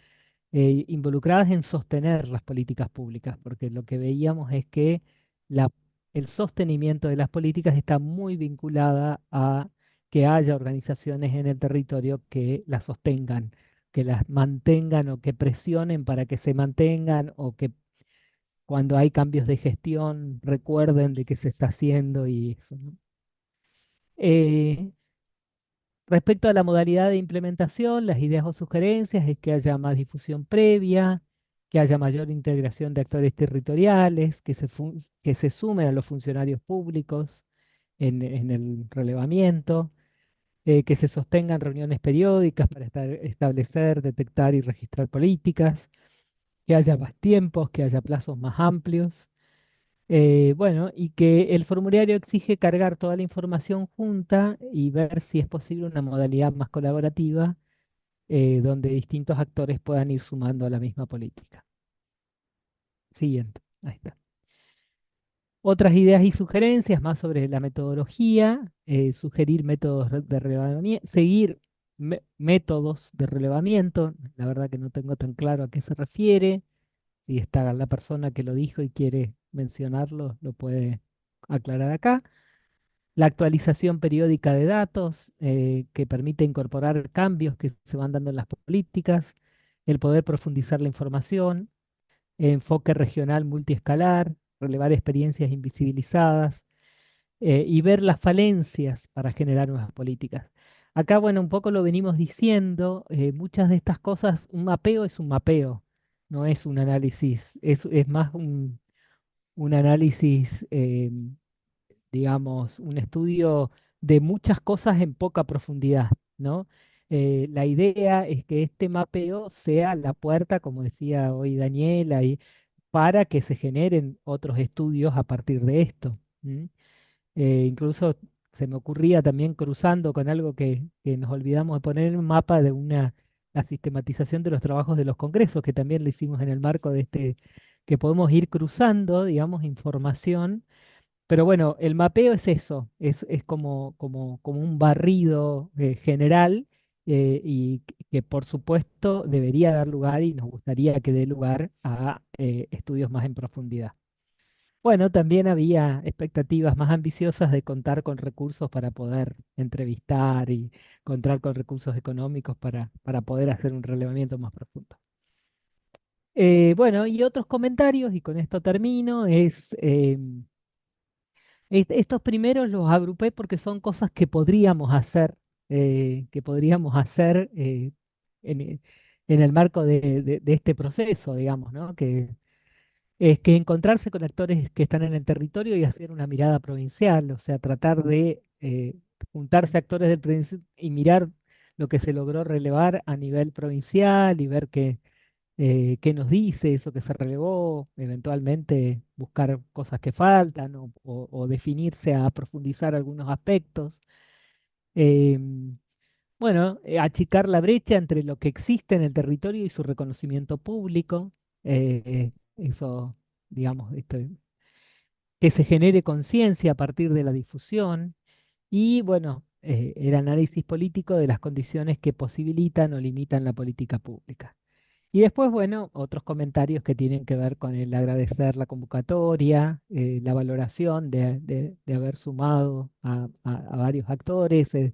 involucradas en sostener las políticas públicas, porque lo que veíamos es que la, el sostenimiento de las políticas está muy vinculada a que haya organizaciones en el territorio que las sostengan, que las mantengan o que presionen para que se mantengan o que cuando hay cambios de gestión recuerden de qué se está haciendo y eso, ¿no? Eh, Respecto a la modalidad de implementación, las ideas o sugerencias es que haya más difusión previa, que haya mayor integración de actores territoriales, que se sumen a los funcionarios públicos en el relevamiento, que se sostengan reuniones periódicas para establecer, detectar y registrar políticas, que haya más tiempos, que haya plazos más amplios. Bueno, y que el formulario exige cargar toda la información junta y ver si es posible una modalidad más colaborativa donde distintos actores puedan ir sumando a la misma política. Siguiente, ahí está. Otras ideas y sugerencias más sobre la metodología, sugerir métodos de relevamiento, seguir métodos de relevamiento, la verdad que no tengo tan claro a qué se refiere, si está la persona que lo dijo y quiere mencionarlo, lo puede aclarar acá. La actualización periódica de datos que permite incorporar cambios que se van dando en las políticas, el poder profundizar la información, enfoque regional multiescalar, relevar experiencias invisibilizadas y ver las falencias para generar nuevas políticas. Acá, bueno, un poco lo venimos diciendo, muchas de estas cosas, un mapeo es un mapeo, no es un análisis, es más un análisis, digamos, un estudio de muchas cosas en poca profundidad, ¿no? La idea es que este mapeo sea la puerta, como decía hoy Daniela, y para que se generen otros estudios a partir de esto. ¿M? Incluso se me ocurría también cruzando con algo que nos olvidamos de poner en un mapa de la sistematización de los trabajos de los congresos, que también lo hicimos en el marco de este, que podemos ir cruzando, digamos, información. Pero bueno, el mapeo es eso, es como un barrido general y que por supuesto debería dar lugar y nos gustaría que dé lugar a estudios más en profundidad. Bueno, también había expectativas más ambiciosas de contar con recursos para poder entrevistar y contar con recursos económicos para poder hacer un relevamiento más profundo. Bueno, y otros comentarios, y con esto termino, estos primeros los agrupé porque son cosas que podríamos hacer en, en el marco de este proceso, digamos, ¿no? Que es que encontrarse con actores que están en el territorio y hacer una mirada provincial, o sea, tratar de juntarse actores del y mirar lo que se logró relevar a nivel provincial y ver qué nos dice eso que se relevó, eventualmente buscar cosas que faltan o definirse a profundizar algunos aspectos. Bueno, achicar la brecha entre lo que existe en el territorio y su reconocimiento público. Eso, digamos, que se genere conciencia a partir de la difusión y, bueno, el análisis político de las condiciones que posibilitan o limitan la política pública. Y después, bueno, otros comentarios que tienen que ver con el agradecer la convocatoria, la valoración de haber sumado a varios actores. Se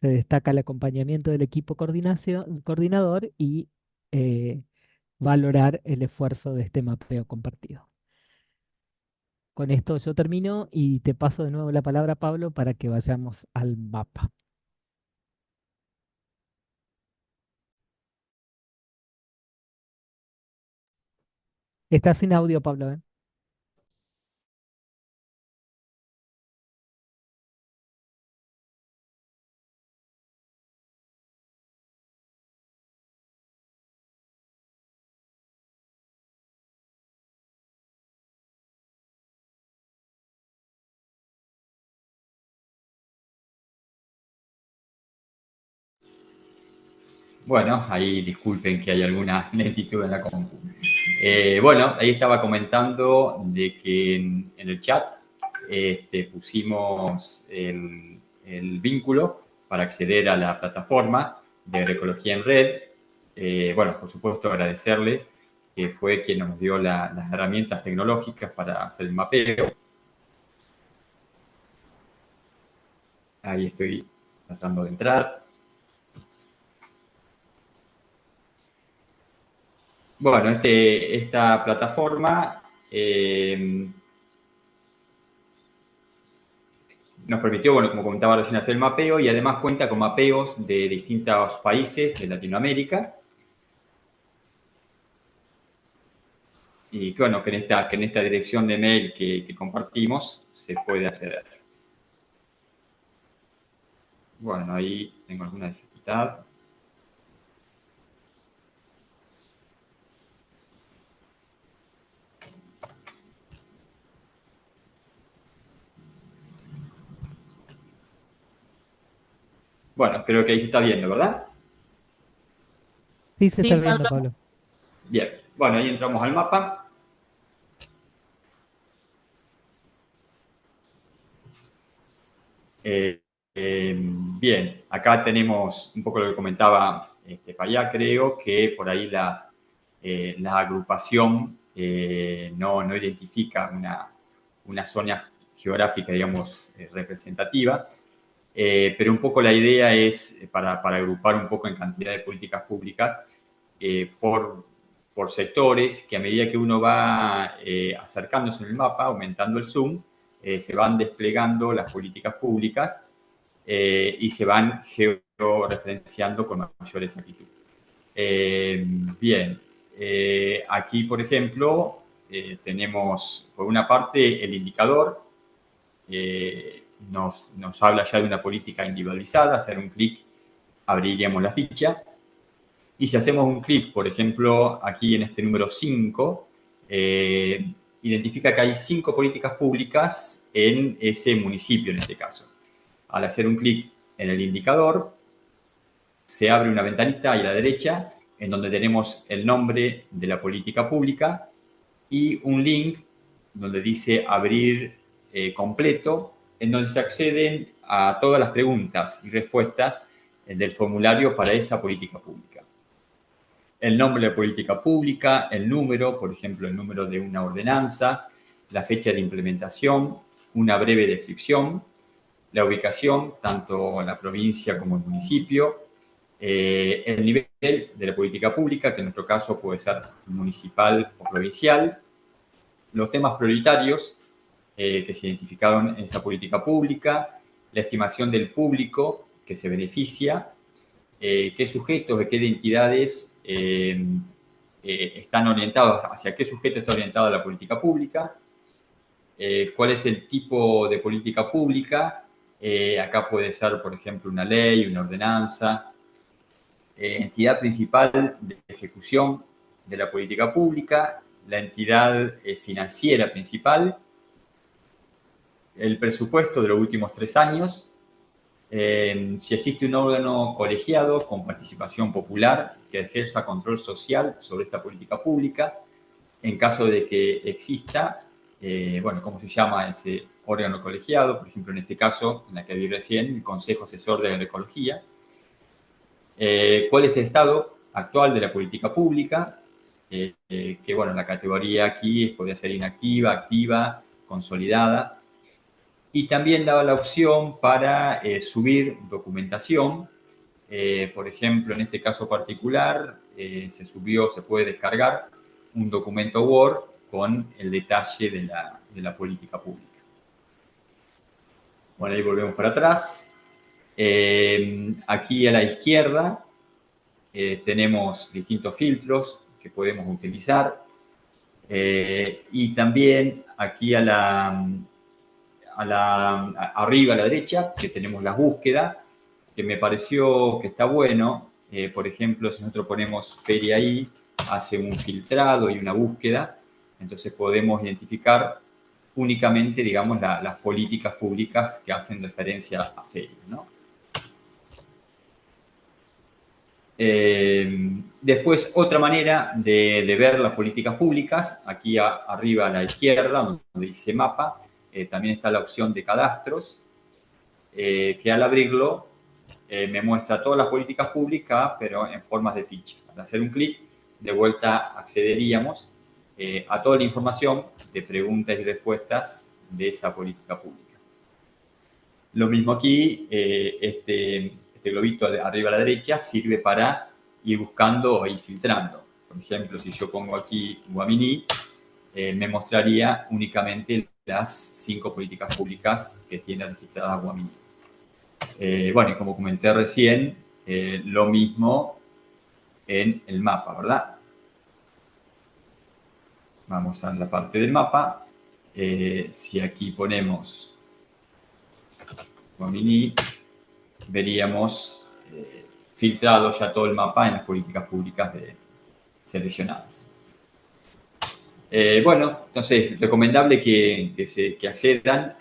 destaca el acompañamiento del equipo coordinador y eh, valorar el esfuerzo de este mapeo compartido. Con esto yo termino y te paso de nuevo la palabra, Pablo, para que vayamos al mapa. Estás sin audio, Pablo, ¿eh? Bueno, ahí disculpen que hay alguna lentitud en la compu. Bueno, ahí estaba comentando de que en el chat pusimos el vínculo para acceder a la plataforma de agroecología en red. Bueno, por supuesto agradecerles que fue quien nos dio las herramientas tecnológicas para hacer el mapeo. Ahí estoy tratando de entrar. Bueno, esta plataforma nos permitió, bueno, como comentaba recién, hacer el mapeo y además cuenta con mapeos de distintos países de Latinoamérica. Y bueno, que en esta dirección de mail que compartimos se puede acceder. Bueno, ahí tengo alguna dificultad. Bueno, creo que ahí se está viendo, ¿verdad? Sí, se Sí, está viendo, Pablo. Pablo. Bien, bueno, ahí entramos al mapa. Bien, acá tenemos un poco lo que comentaba Payá, creo que por ahí la agrupación no identifica una zona geográfica, digamos, representativa, pero un poco la idea es para agrupar un poco en cantidad de políticas públicas por sectores, que a medida que uno va acercándose en el mapa, aumentando el zoom, se van desplegando las políticas públicas y se van georreferenciando con mayor exactitud. Bien, aquí, por ejemplo, tenemos por una parte el indicador, nos habla ya de una política individualizada, hacer un clic abriríamos la ficha, y si hacemos un clic, por ejemplo, aquí en este número 5, identifica que hay 5 políticas públicas en ese municipio en este caso. Al hacer un clic en el indicador, se abre una ventanita ahí a la derecha en donde tenemos el nombre de la política pública y un link donde dice abrir completo, en donde se acceden a todas las preguntas y respuestas del formulario para esa política pública. El nombre de la política pública, el número, por ejemplo, el número de una ordenanza, la fecha de implementación, una breve descripción, la ubicación, tanto en la provincia como el municipio, el nivel de la política pública, que en nuestro caso puede ser municipal o provincial, los temas prioritarios que se identificaron en esa política pública, la estimación del público que se beneficia, qué sujetos, de qué entidades están orientados, hacia qué sujeto está orientada la política pública, cuál es el tipo de política pública. Acá puede ser, por ejemplo, una ley, una ordenanza, entidad principal de ejecución de la política pública, la entidad financiera principal, el presupuesto de los últimos 3 años, si existe un órgano colegiado con participación popular que ejerza control social sobre esta política pública, en caso de que exista, bueno, ¿cómo se llama ese órgano colegiado? Por ejemplo, en este caso, en la que vi recién, el Consejo Asesor de Agroecología. ¿Cuál es el estado actual de la política pública? Que, bueno, la categoría aquí podría ser inactiva, activa, consolidada. Y también daba la opción para subir documentación. Por ejemplo, en este caso particular, se puede descargar un documento Word con el detalle de la política pública. Bueno, ahí volvemos para atrás. Aquí a la izquierda tenemos distintos filtros que podemos utilizar. Y también aquí arriba a la derecha, que tenemos las búsquedas, que me pareció que está bueno. Por ejemplo, si nosotros ponemos feria ahí, hace un filtrado y una búsqueda, entonces podemos identificar únicamente, digamos, las políticas públicas que hacen referencia a feria, ¿no? Después, otra manera de ver las políticas públicas, aquí arriba a la izquierda, donde dice mapa, también está la opción de cadastros, que al abrirlo me muestra todas las políticas públicas, pero en formas de ficha. Al hacer un clic, de vuelta accederíamos a toda la información de preguntas y respuestas de esa política pública. Lo mismo aquí, este globito de arriba a la derecha sirve para ir buscando o ir filtrando. Por ejemplo, si yo pongo aquí Guaminí, me mostraría únicamente las 5 políticas públicas que tiene registradas Guaminí. Bueno, y como comenté recién, lo mismo en el mapa, ¿verdad? Vamos a la parte del mapa. Si aquí ponemos Guaminí, veríamos filtrado ya todo el mapa en las políticas públicas seleccionadas. Bueno, entonces, recomendable que accedan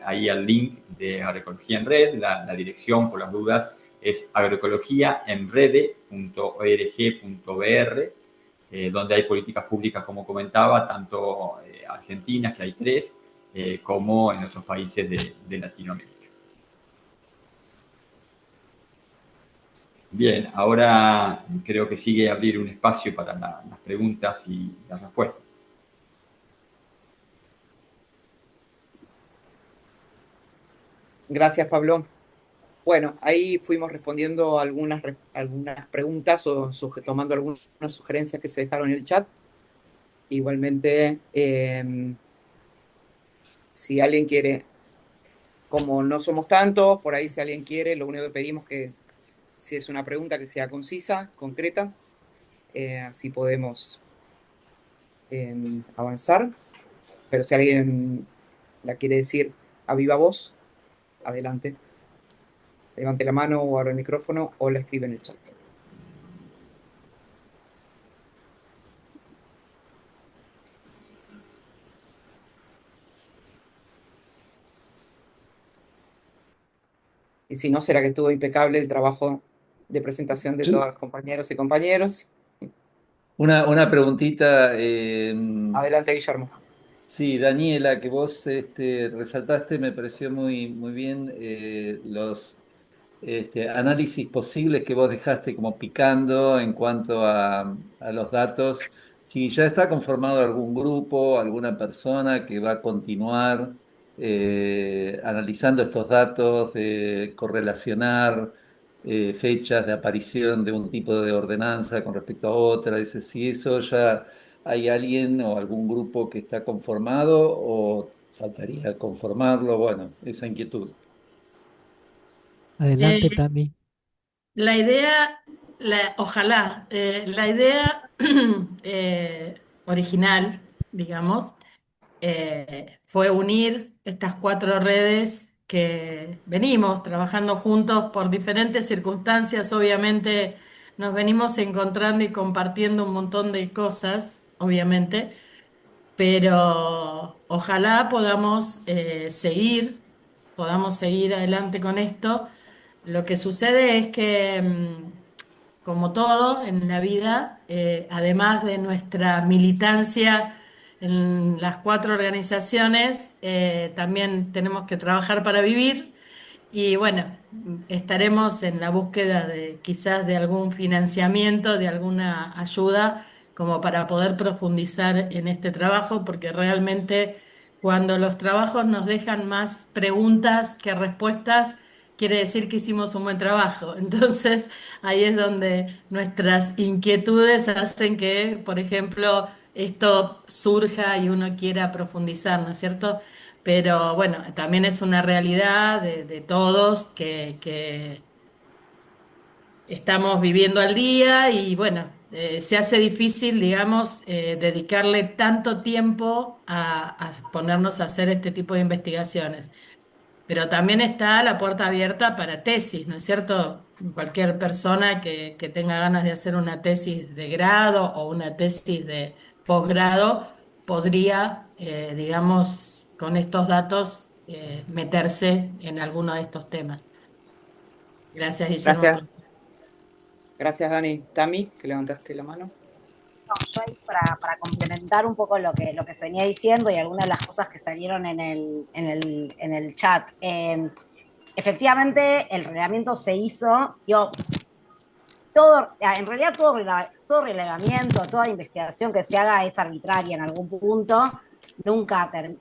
ahí al link de Agroecología en Red. La dirección, por las dudas, es agroecologiaenrede.org.br, donde hay políticas públicas, como comentaba, tanto argentinas, que hay 3, como en otros países de Latinoamérica. Bien, ahora creo que sigue abrir un espacio para las preguntas y las respuestas. Gracias, Pablo. Bueno, ahí fuimos respondiendo algunas preguntas o tomando algunas sugerencias que se dejaron en el chat. Igualmente, si alguien quiere, como no somos tantos, por ahí si alguien quiere, lo único que pedimos que si es una pregunta que sea concisa, concreta, así podemos avanzar. Pero si alguien la quiere decir a viva voz, adelante. Levante la mano o abra el micrófono o la escribe en el chat. Y si no, será que estuvo impecable el trabajo de presentación de todos los compañeros y compañeros. Una preguntita. Adelante, Guillermo. Sí, Daniela, que vos resaltaste, me pareció muy, muy bien los análisis posibles que vos dejaste como picando en cuanto a los datos. Si ya está conformado algún grupo, alguna persona que va a continuar analizando estos datos, de correlacionar fechas de aparición de un tipo de ordenanza con respecto a otra, dice, si eso ya hay alguien o algún grupo que está conformado o faltaría conformarlo, bueno, esa inquietud. Adelante, Eh, Tami. la idea, ojalá, la idea original, digamos, fue unir estas 4 redes que venimos trabajando juntos por diferentes circunstancias. Obviamente nos venimos encontrando y compartiendo un montón de cosas, obviamente, pero ojalá podamos seguir adelante con esto. Lo que sucede es que, como todo en la vida, además de nuestra militancia en las 4 organizaciones, también tenemos que trabajar para vivir y bueno, estaremos en la búsqueda de quizás de algún financiamiento, de alguna ayuda, como para poder profundizar en este trabajo, porque realmente cuando los trabajos nos dejan más preguntas que respuestas, quiere decir que hicimos un buen trabajo. Entonces, ahí es donde nuestras inquietudes hacen que, por ejemplo, esto surja y uno quiera profundizar, ¿no es cierto? Pero bueno, también es una realidad de todos que estamos viviendo al día y bueno, se hace difícil, digamos, dedicarle tanto tiempo a ponernos a hacer este tipo de investigaciones. Pero también está la puerta abierta para tesis, ¿no es cierto? Cualquier persona que tenga ganas de hacer una tesis de grado o una tesis de posgrado podría, digamos, con estos datos, meterse en alguno de estos temas. Gracias, Guillermo. Gracias. Gracias, Dani. Tami, que levantaste la mano. No, yo ahí para complementar un poco lo que se venía diciendo y algunas de las cosas que salieron en el chat. Efectivamente, el relevamiento se hizo, en realidad todo relevamiento, toda investigación que se haga es arbitraria en algún punto, nunca es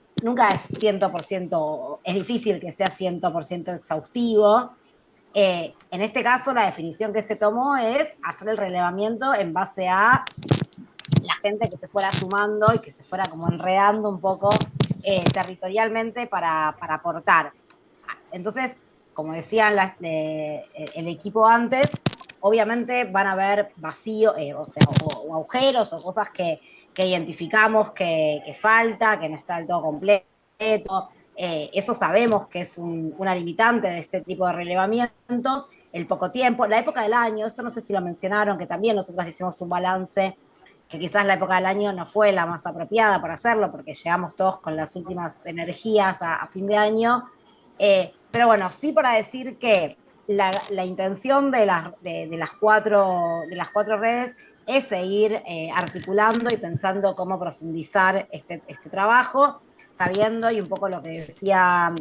100%, es difícil que sea 100% exhaustivo. En este caso, la definición que se tomó es hacer el relevamiento en base a la gente que se fuera sumando y que se fuera como enredando un poco territorialmente para aportar. Entonces, como decían el equipo antes, obviamente van a haber vacíos, o agujeros o cosas que identificamos que falta, que no está del todo completo. Eso sabemos que es una limitante de este tipo de relevamientos, el poco tiempo, la época del año, eso no sé si lo mencionaron, que también nosotros hicimos un balance que quizás la época del año no fue la más apropiada para hacerlo, porque llegamos todos con las últimas energías a fin de año. Pero bueno, sí para decir que la intención de las cuatro redes es seguir articulando y pensando cómo profundizar este trabajo, sabiendo, y un poco lo que decía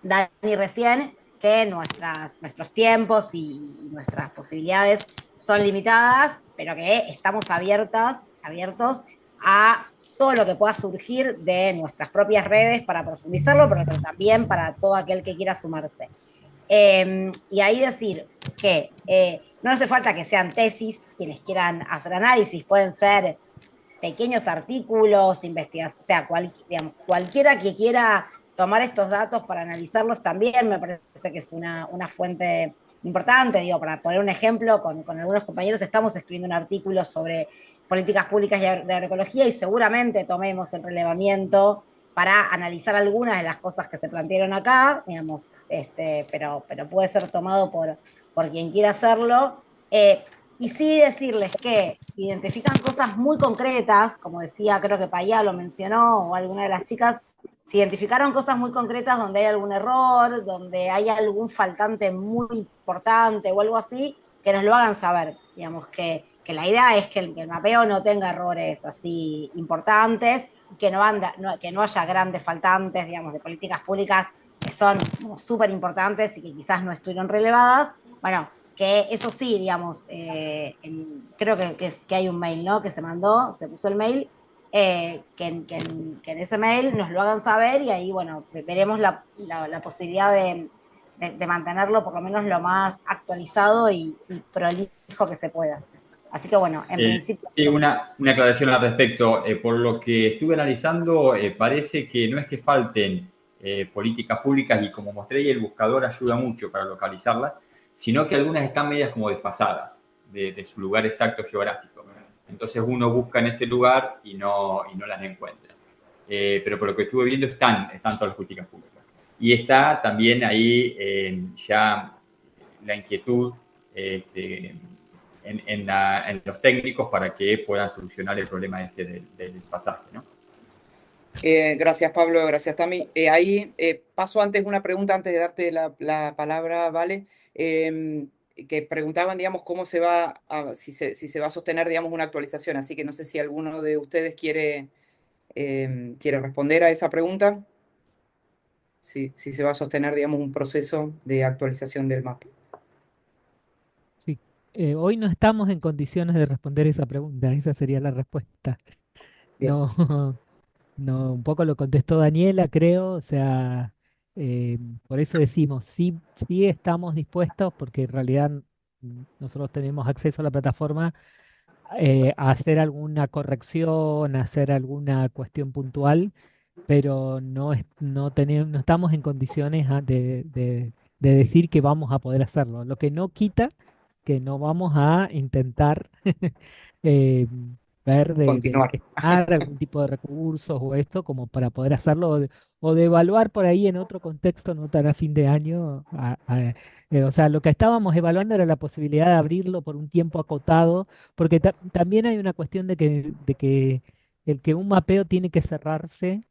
Dani recién, que nuestros tiempos y nuestras posibilidades son limitadas, pero que estamos abiertos a todo lo que pueda surgir de nuestras propias redes para profundizarlo, pero también para todo aquel que quiera sumarse. Y ahí decir que no hace falta que sean tesis, quienes quieran hacer análisis, pueden ser pequeños artículos, investigación, o sea, digamos, cualquiera que quiera tomar estos datos para analizarlos también me parece que es una fuente importante, digo, para poner un ejemplo, con algunos compañeros estamos escribiendo un artículo sobre políticas públicas de agroecología y seguramente tomemos el relevamiento para analizar algunas de las cosas que se plantearon acá, digamos, pero puede ser tomado por quien quiera hacerlo. Y sí decirles que si identifican cosas muy concretas, como decía, creo que Payá lo mencionó, o alguna de las chicas, si identificaron cosas muy concretas donde hay algún error, donde hay algún faltante muy importante o algo así, que nos lo hagan saber. Digamos que la idea es que el mapeo no tenga errores así importantes, que no haya grandes faltantes, digamos, de políticas públicas que son súper importantes y que quizás no estuvieron relevadas. Bueno, que eso sí, digamos, creo que hay un mail, ¿no? Que se mandó, se puso el mail, que en ese mail nos lo hagan saber y ahí, bueno, veremos la posibilidad de mantenerlo por lo menos lo más actualizado y prolijo que se pueda. Así que bueno, en principio... Sí, una aclaración al respecto. Por lo que estuve analizando, parece que no es que falten políticas públicas y como mostré, el buscador ayuda mucho para localizarlas, sino que algunas están medias como desfasadas de su lugar exacto geográfico. Entonces uno busca en ese lugar y no las encuentra. Pero por lo que estuve viendo están todas las políticas públicas. Y está también ahí ya la inquietud en los técnicos para que puedan solucionar el problema del pasaje, ¿no? Gracias, Pablo. Gracias, Tami. Ahí paso antes una pregunta antes de darte la palabra, ¿vale? Que preguntaban, digamos, cómo se va si se va a sostener, digamos, una actualización. Así que no sé si alguno de ustedes quiere responder a esa pregunta. Si se va a sostener, digamos, un proceso de actualización del mapa. Sí. Hoy no estamos en condiciones de responder esa pregunta, esa sería la respuesta. Bien. No, no, un poco lo contestó Daniela, creo, o sea, por eso decimos, sí, sí estamos dispuestos, porque en realidad nosotros tenemos acceso a la plataforma, a hacer alguna corrección, a hacer alguna cuestión puntual, pero no estamos en condiciones de decir que vamos a poder hacerlo, lo que no quita que no vamos a intentar eh, ver de Continuar. gestionar algún tipo de recursos o esto como para poder hacerlo o de evaluar por ahí en otro contexto, no tan a fin de año. O sea, lo que estábamos evaluando era la posibilidad de abrirlo por un tiempo acotado, porque también hay una cuestión de que el que un mapeo tiene que cerrarse.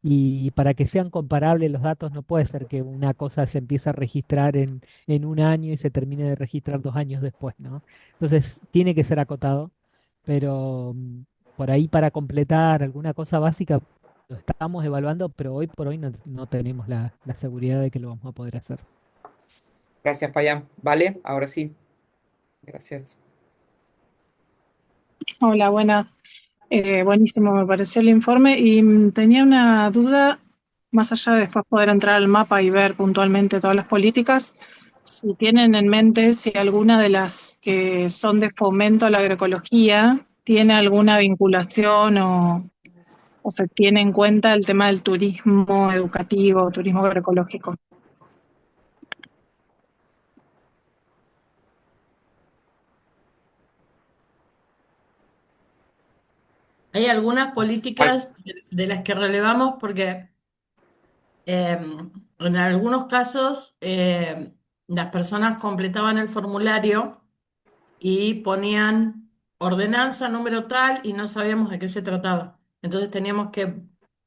Y para que sean comparables los datos, no puede ser que una cosa se empiece a registrar en un año y se termine de registrar 2 años después, ¿no? Entonces, tiene que ser acotado, pero por ahí para completar alguna cosa básica lo estamos evaluando, pero hoy por hoy no tenemos la seguridad de que lo vamos a poder hacer. Gracias, Payán. Vale, ahora sí. Gracias. Hola, buenas. Buenísimo, me pareció el informe y tenía una duda, más allá de después poder entrar al mapa y ver puntualmente todas las políticas, si tienen en mente si alguna de las que son de fomento a la agroecología tiene alguna vinculación o se tiene en cuenta el tema del turismo educativo, turismo agroecológico. Hay algunas políticas de las que relevamos porque en algunos casos las personas completaban el formulario y ponían ordenanza número tal y no sabíamos de qué se trataba. Entonces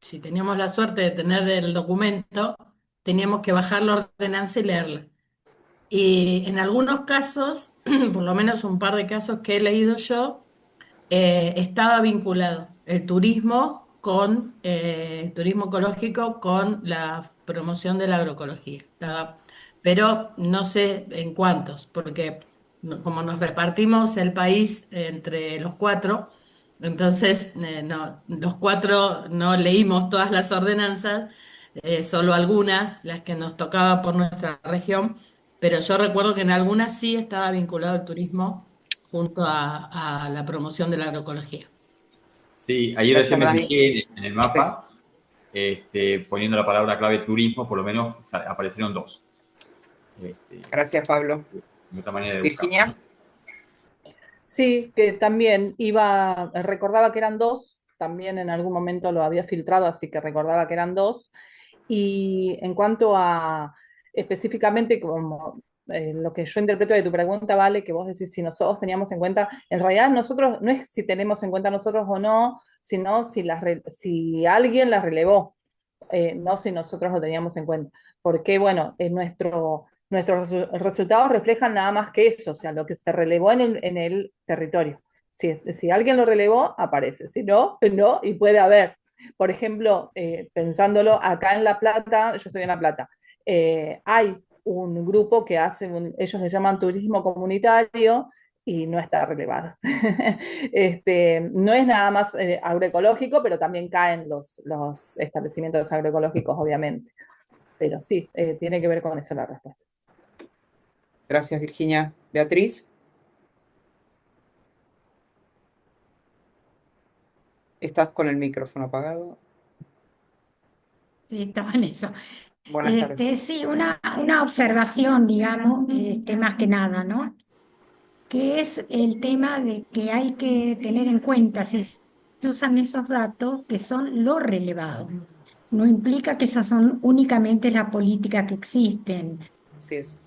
si teníamos la suerte de tener el documento, teníamos que bajar la ordenanza y leerla. Y en algunos casos, por lo menos un par de casos que he leído yo, estaba vinculado el turismo ecológico con la promoción de la agroecología. Pero no sé en cuántos, porque como nos repartimos el país entre los cuatro, entonces no, los cuatro no leímos todas las ordenanzas, solo algunas, las que nos tocaba por nuestra región, pero yo recuerdo que en algunas sí estaba vinculado el turismo junto a la promoción de la agroecología. Sí, ahí recién Gracias, me Dani. fijé en el Sí. mapa, poniendo la palabra clave turismo, por lo menos aparecieron dos. Gracias, Pablo. De otra manera de buscar. Virginia. Sí, que también recordaba que eran dos, también en algún momento lo había filtrado, así que recordaba que eran dos. Y en cuanto a específicamente como lo que yo interpreto de tu pregunta, Vale, que vos decís si nosotros teníamos en cuenta, en realidad nosotros no es si tenemos en cuenta nosotros o no, sino si alguien las relevó, no si nosotros lo teníamos en cuenta. Porque, bueno, nuestros resultados reflejan nada más que eso, o sea, lo que se relevó en el territorio. Si alguien lo relevó, aparece, si no, no, y puede haber. Por ejemplo, pensándolo acá en La Plata, yo estoy en La Plata, hay un grupo que ellos le llaman turismo comunitario y no está relevado. No es nada más agroecológico, pero también caen los establecimientos agroecológicos, obviamente. Pero sí, tiene que ver con eso la respuesta. Gracias, Virginia. Beatriz. Estás con el micrófono apagado. Sí, estaba en eso. Buenas tardes. Sí, una observación, digamos, más que nada, ¿no? Que es el tema de que hay que tener en cuenta si se usan esos datos que son lo relevado. No implica que esas son únicamente las políticas que existen. Así es.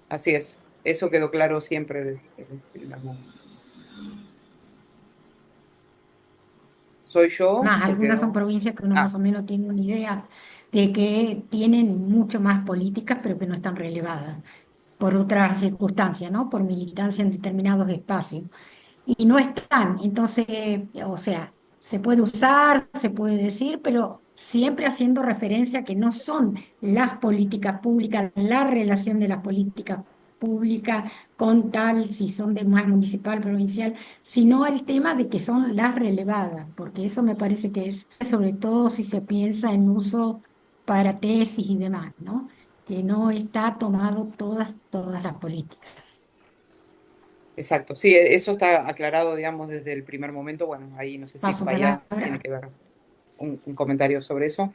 Así es. Eso quedó claro siempre desde el primer momento. ¿Soy yo? Más, ¿O algunas son quedó? provincias que uno más o menos tiene una idea de que tienen mucho más políticas, pero que no están relevadas por otras circunstancias, ¿no? Por militancia en determinados espacios. Y no están. Entonces, o sea, se puede usar, se puede decir, pero siempre haciendo referencia a que no son las políticas públicas, la relación de las políticas públicas con tal, si son de más municipal, provincial, sino el tema de que son las relevadas, porque eso me parece que es, sobre todo si se piensa en uso para tesis y demás, ¿no? Que no está tomado todas las políticas. Exacto. Sí, eso está aclarado, digamos, desde el primer momento. Bueno, ahí no sé si Paso Paya tiene palabra. que ver un comentario sobre eso.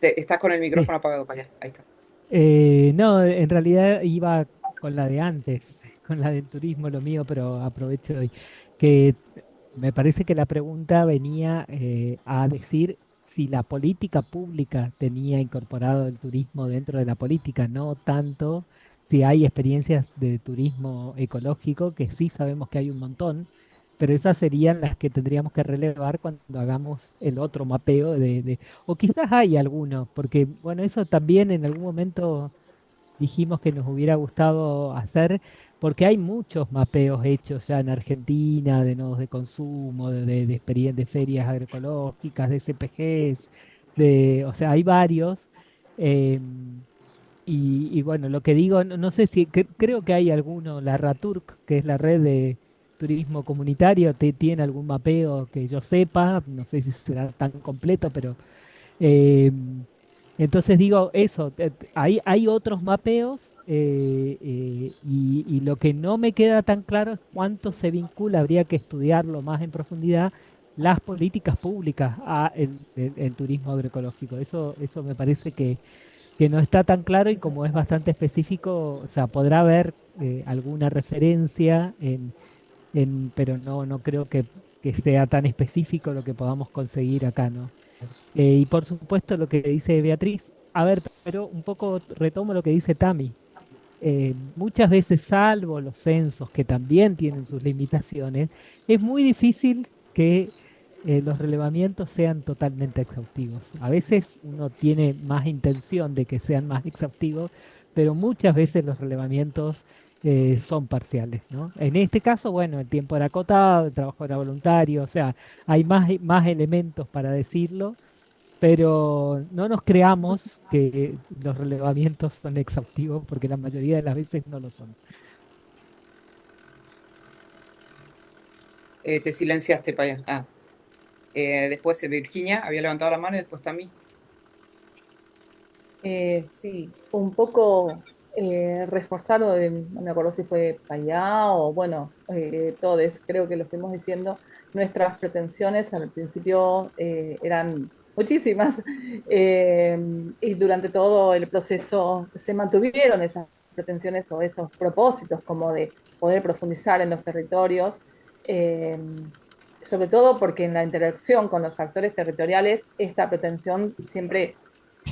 Estás con el Sí. micrófono apagado, Paya. Ahí está. No, en realidad iba con la de antes, con la del turismo, lo mío, pero aprovecho hoy, que me parece que la pregunta venía a decir si la política pública tenía incorporado el turismo dentro de la política, no tanto si hay experiencias de turismo ecológico, que sí sabemos que hay un montón, pero esas serían las que tendríamos que relevar cuando hagamos el otro mapeo o quizás hay algunos, porque bueno, eso también en algún momento dijimos que nos hubiera gustado hacer, porque hay muchos mapeos hechos ya en Argentina de nodos de consumo, de ferias agroecológicas, de CPGs, o sea, hay varios. em, y bueno, lo que digo, no sé si, creo que hay alguno, la RATURC, que es la red de turismo comunitario, tiene algún mapeo que yo sepa, no sé si será tan completo, pero eh, entonces digo eso, hay otros mapeos y lo que no me queda tan claro es cuánto se vincula, habría que estudiarlo más en profundidad, las políticas públicas a el turismo agroecológico. Eso me parece que no está tan claro y como es bastante específico, o sea, podrá haber alguna referencia pero no creo que sea tan específico lo que podamos conseguir acá, ¿no? Y por supuesto lo que dice Beatriz, a ver, pero un poco retomo lo que dice Tami. muchas veces, salvo los censos que también tienen sus limitaciones, es muy difícil que los relevamientos sean totalmente exhaustivos. A veces uno tiene más intención de que sean más exhaustivos, pero muchas veces los relevamientos son parciales, ¿no? En este caso, bueno, el tiempo era acotado, el trabajo era voluntario, o sea, hay más elementos para decirlo, pero no nos creamos que los relevamientos son exhaustivos, porque la mayoría de las veces no lo son. Te silenciaste, Paya. Después Virginia había levantado la mano y después Tami. Sí, un poco reforzar, no me acuerdo si fue Payá o bueno, todos, creo que lo fuimos diciendo, nuestras pretensiones al principio eran muchísimas y durante todo el proceso se mantuvieron esas pretensiones o esos propósitos como de poder profundizar en los territorios, eh, sobre todo porque en la interacción con los actores territoriales esta pretensión siempre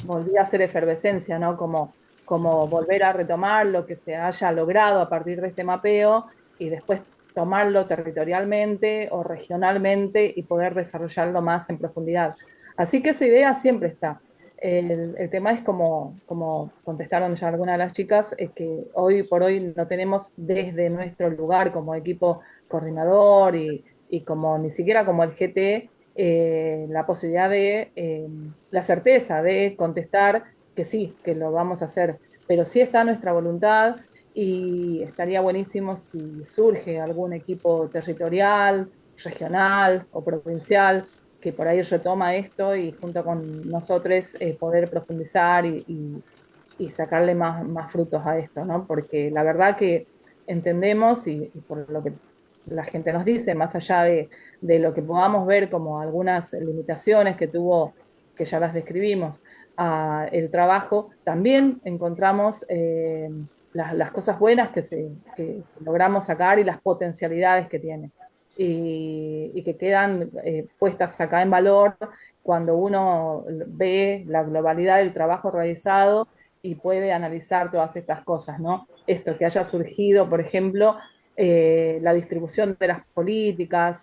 volvía a ser efervescencia, ¿no? Como volver a retomar lo que se haya logrado a partir de este mapeo y después tomarlo territorialmente o regionalmente y poder desarrollarlo más en profundidad. Así que esa idea siempre está. El tema es como contestaron ya algunas de las chicas, es que hoy por hoy no tenemos desde nuestro lugar como equipo coordinador y como ni siquiera como el GT la posibilidad de la certeza de contestar que sí, que lo vamos a hacer, pero sí está nuestra voluntad y estaría buenísimo si surge algún equipo territorial, regional o provincial que por ahí retoma esto y junto con nosotros poder profundizar y sacarle más frutos a esto, ¿no? Porque la verdad que entendemos y por lo que la gente nos dice, más allá de lo que podamos ver como algunas limitaciones que tuvo, que ya las describimos, el trabajo, también encontramos las cosas buenas que logramos sacar y las potencialidades que tiene. Y que quedan puestas acá en valor cuando uno ve la globalidad del trabajo realizado y puede analizar todas estas cosas, ¿no? Esto que haya surgido, por ejemplo, la distribución de las políticas,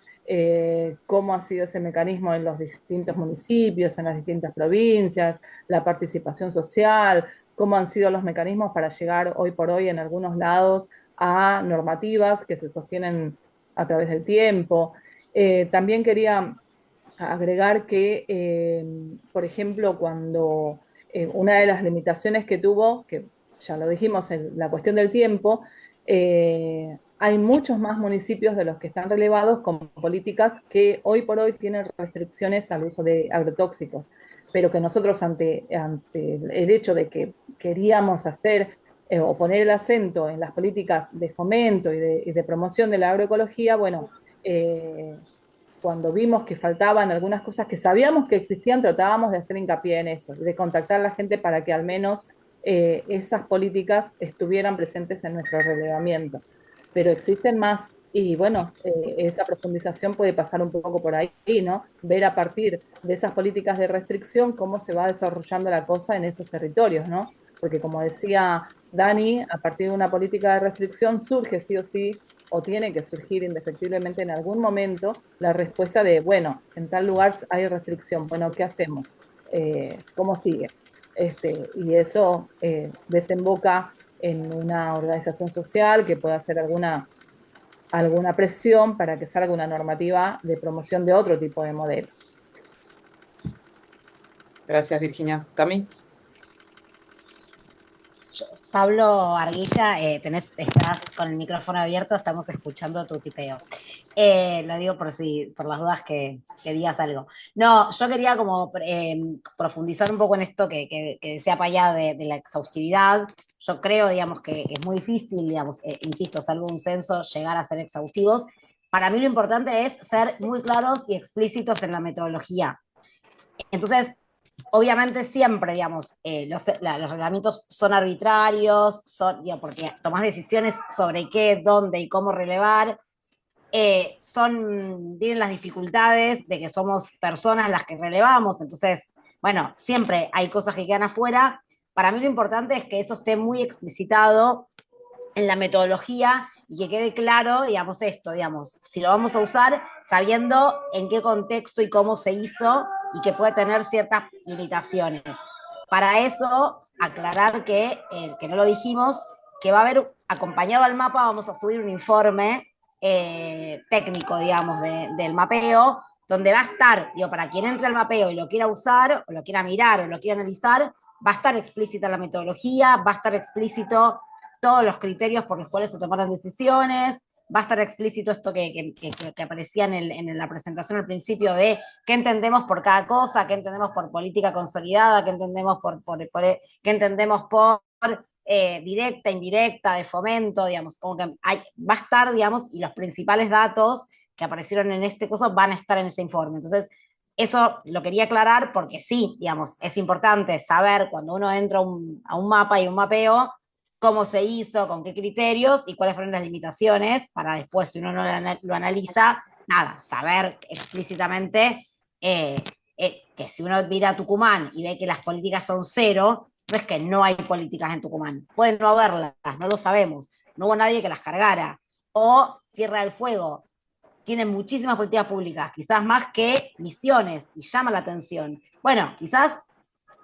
cómo ha sido ese mecanismo en los distintos municipios, en las distintas provincias, la participación social, cómo han sido los mecanismos para llegar hoy por hoy en algunos lados a normativas que se sostienen a través del tiempo. También quería agregar que, por ejemplo, cuando una de las limitaciones que tuvo, que ya lo dijimos, en la cuestión del tiempo, hay muchos más municipios de los que están relevados con políticas que hoy por hoy tienen restricciones al uso de agrotóxicos, pero que nosotros ante el hecho de que queríamos hacer o poner el acento en las políticas de fomento y de promoción de la agroecología, bueno, cuando vimos que faltaban algunas cosas que sabíamos que existían, tratábamos de hacer hincapié en eso, de contactar a la gente para que al menos esas políticas estuvieran presentes en nuestro relevamiento. Pero existen más y bueno, esa profundización puede pasar un poco por ahí, ¿no? Ver a partir de esas políticas de restricción cómo se va desarrollando la cosa en esos territorios, ¿no? Porque como decía Dani, a partir de una política de restricción surge sí o sí o tiene que surgir indefectiblemente en algún momento la respuesta de, bueno, en tal lugar hay restricción, bueno, ¿qué hacemos? ¿Cómo sigue? Y eso desemboca en una organización social que pueda hacer alguna presión para que salga una normativa de promoción de otro tipo de modelo. Gracias, Virginia. Tami. Pablo Arguilla, estás con el micrófono abierto, estamos escuchando tu tipeo. Lo digo por las dudas que digas algo. No, yo quería como profundizar un poco en esto que decía Paya de la exhaustividad. Yo creo, digamos, que es muy difícil, digamos, insisto, salvo un censo, llegar a ser exhaustivos. Para mí lo importante es ser muy claros y explícitos en la metodología. Entonces, obviamente siempre, digamos, los reglamentos son arbitrarios, digamos, porque tomás decisiones sobre qué, dónde y cómo relevar, tienen las dificultades de que somos personas las que relevamos, entonces, bueno, siempre hay cosas que quedan afuera. Para mí lo importante es que eso esté muy explicitado en la metodología y que quede claro, digamos, esto, digamos, si lo vamos a usar sabiendo en qué contexto y cómo se hizo y que puede tener ciertas limitaciones. Para eso, aclarar que no lo dijimos, que va a haber, acompañado al mapa, vamos a subir un informe técnico, digamos, del mapeo, donde va a estar, digo, para quien entre al mapeo y lo quiera usar, o lo quiera mirar, o lo quiera analizar, va a estar explícita la metodología, va a estar explícito todos los criterios por los cuales se tomaron decisiones, va a estar explícito esto que aparecía en la presentación al principio de qué entendemos por cada cosa, qué entendemos por política consolidada, qué entendemos qué entendemos por directa, indirecta, de fomento, digamos, como que va a estar, digamos, y los principales datos que aparecieron en este curso van a estar en ese informe. Entonces, eso lo quería aclarar porque sí, digamos, es importante saber cuando uno entra a un mapa y un mapeo, cómo se hizo, con qué criterios y cuáles fueron las limitaciones, para después, si uno no lo analiza, nada, saber explícitamente que si uno mira a Tucumán y ve que las políticas son cero, no es que no hay políticas en Tucumán, pueden no haberlas, no lo sabemos, no hubo nadie que las cargara. O Tierra del Fuego, tienen muchísimas políticas públicas, quizás más que Misiones, y llama la atención. Bueno, quizás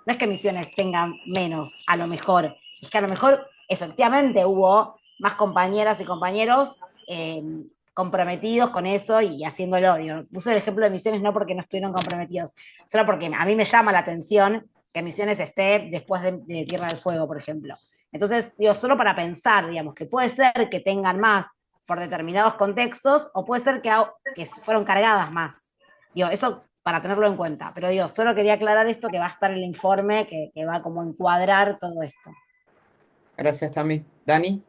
no es que Misiones tengan menos, a lo mejor, es que a lo mejor efectivamente hubo más compañeras y compañeros comprometidos con eso y haciendo el odio. Puse el ejemplo de Misiones no porque no estuvieron comprometidos, solo porque a mí me llama la atención que Misiones esté después de Tierra del Fuego, por ejemplo. Entonces, digo, solo para pensar, digamos, que puede ser que tengan más por determinados contextos, o puede ser que fueron cargadas más. Digo, eso para tenerlo en cuenta. Pero digo, solo quería aclarar esto que va a estar en el informe, que va como a encuadrar todo esto. Gracias, Tami. Dani.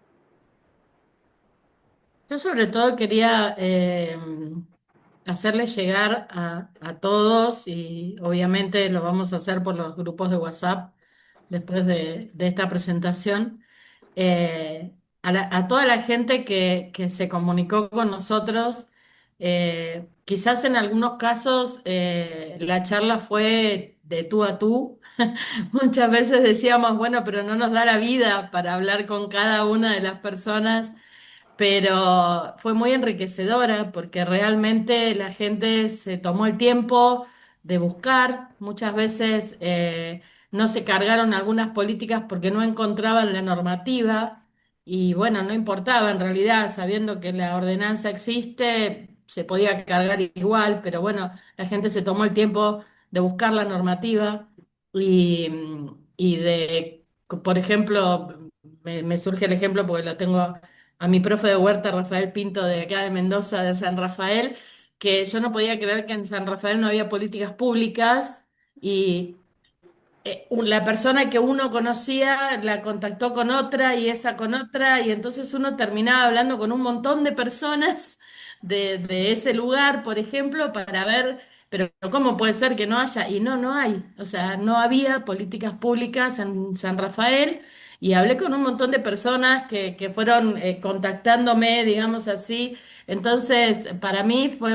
Yo sobre todo quería hacerles llegar a todos y obviamente lo vamos a hacer por los grupos de WhatsApp después de esta presentación, a toda la gente que se comunicó con nosotros. Quizás en algunos casos la charla fue de tú a tú. Muchas veces decíamos, bueno, pero no nos da la vida para hablar con cada una de las personas, pero fue muy enriquecedora porque realmente la gente se tomó el tiempo de buscar. Muchas veces no se cargaron algunas políticas porque no encontraban la normativa y bueno, no importaba en realidad, sabiendo que la ordenanza existe, se podía cargar igual, pero bueno, la gente se tomó el tiempo de buscar la normativa y, y de, por ejemplo, me surge el ejemplo porque lo tengo a mi profe de huerta, Rafael Pinto, de acá de Mendoza, de San Rafael, que yo no podía creer que en San Rafael no había políticas públicas y la persona que uno conocía la contactó con otra y esa con otra y entonces uno terminaba hablando con un montón de personas de ese lugar, por ejemplo, para ver, pero ¿cómo puede ser que no haya? Y no, no hay. O sea, no había políticas públicas en San Rafael y hablé con un montón de personas que fueron contactándome, digamos así. Entonces, para mí fue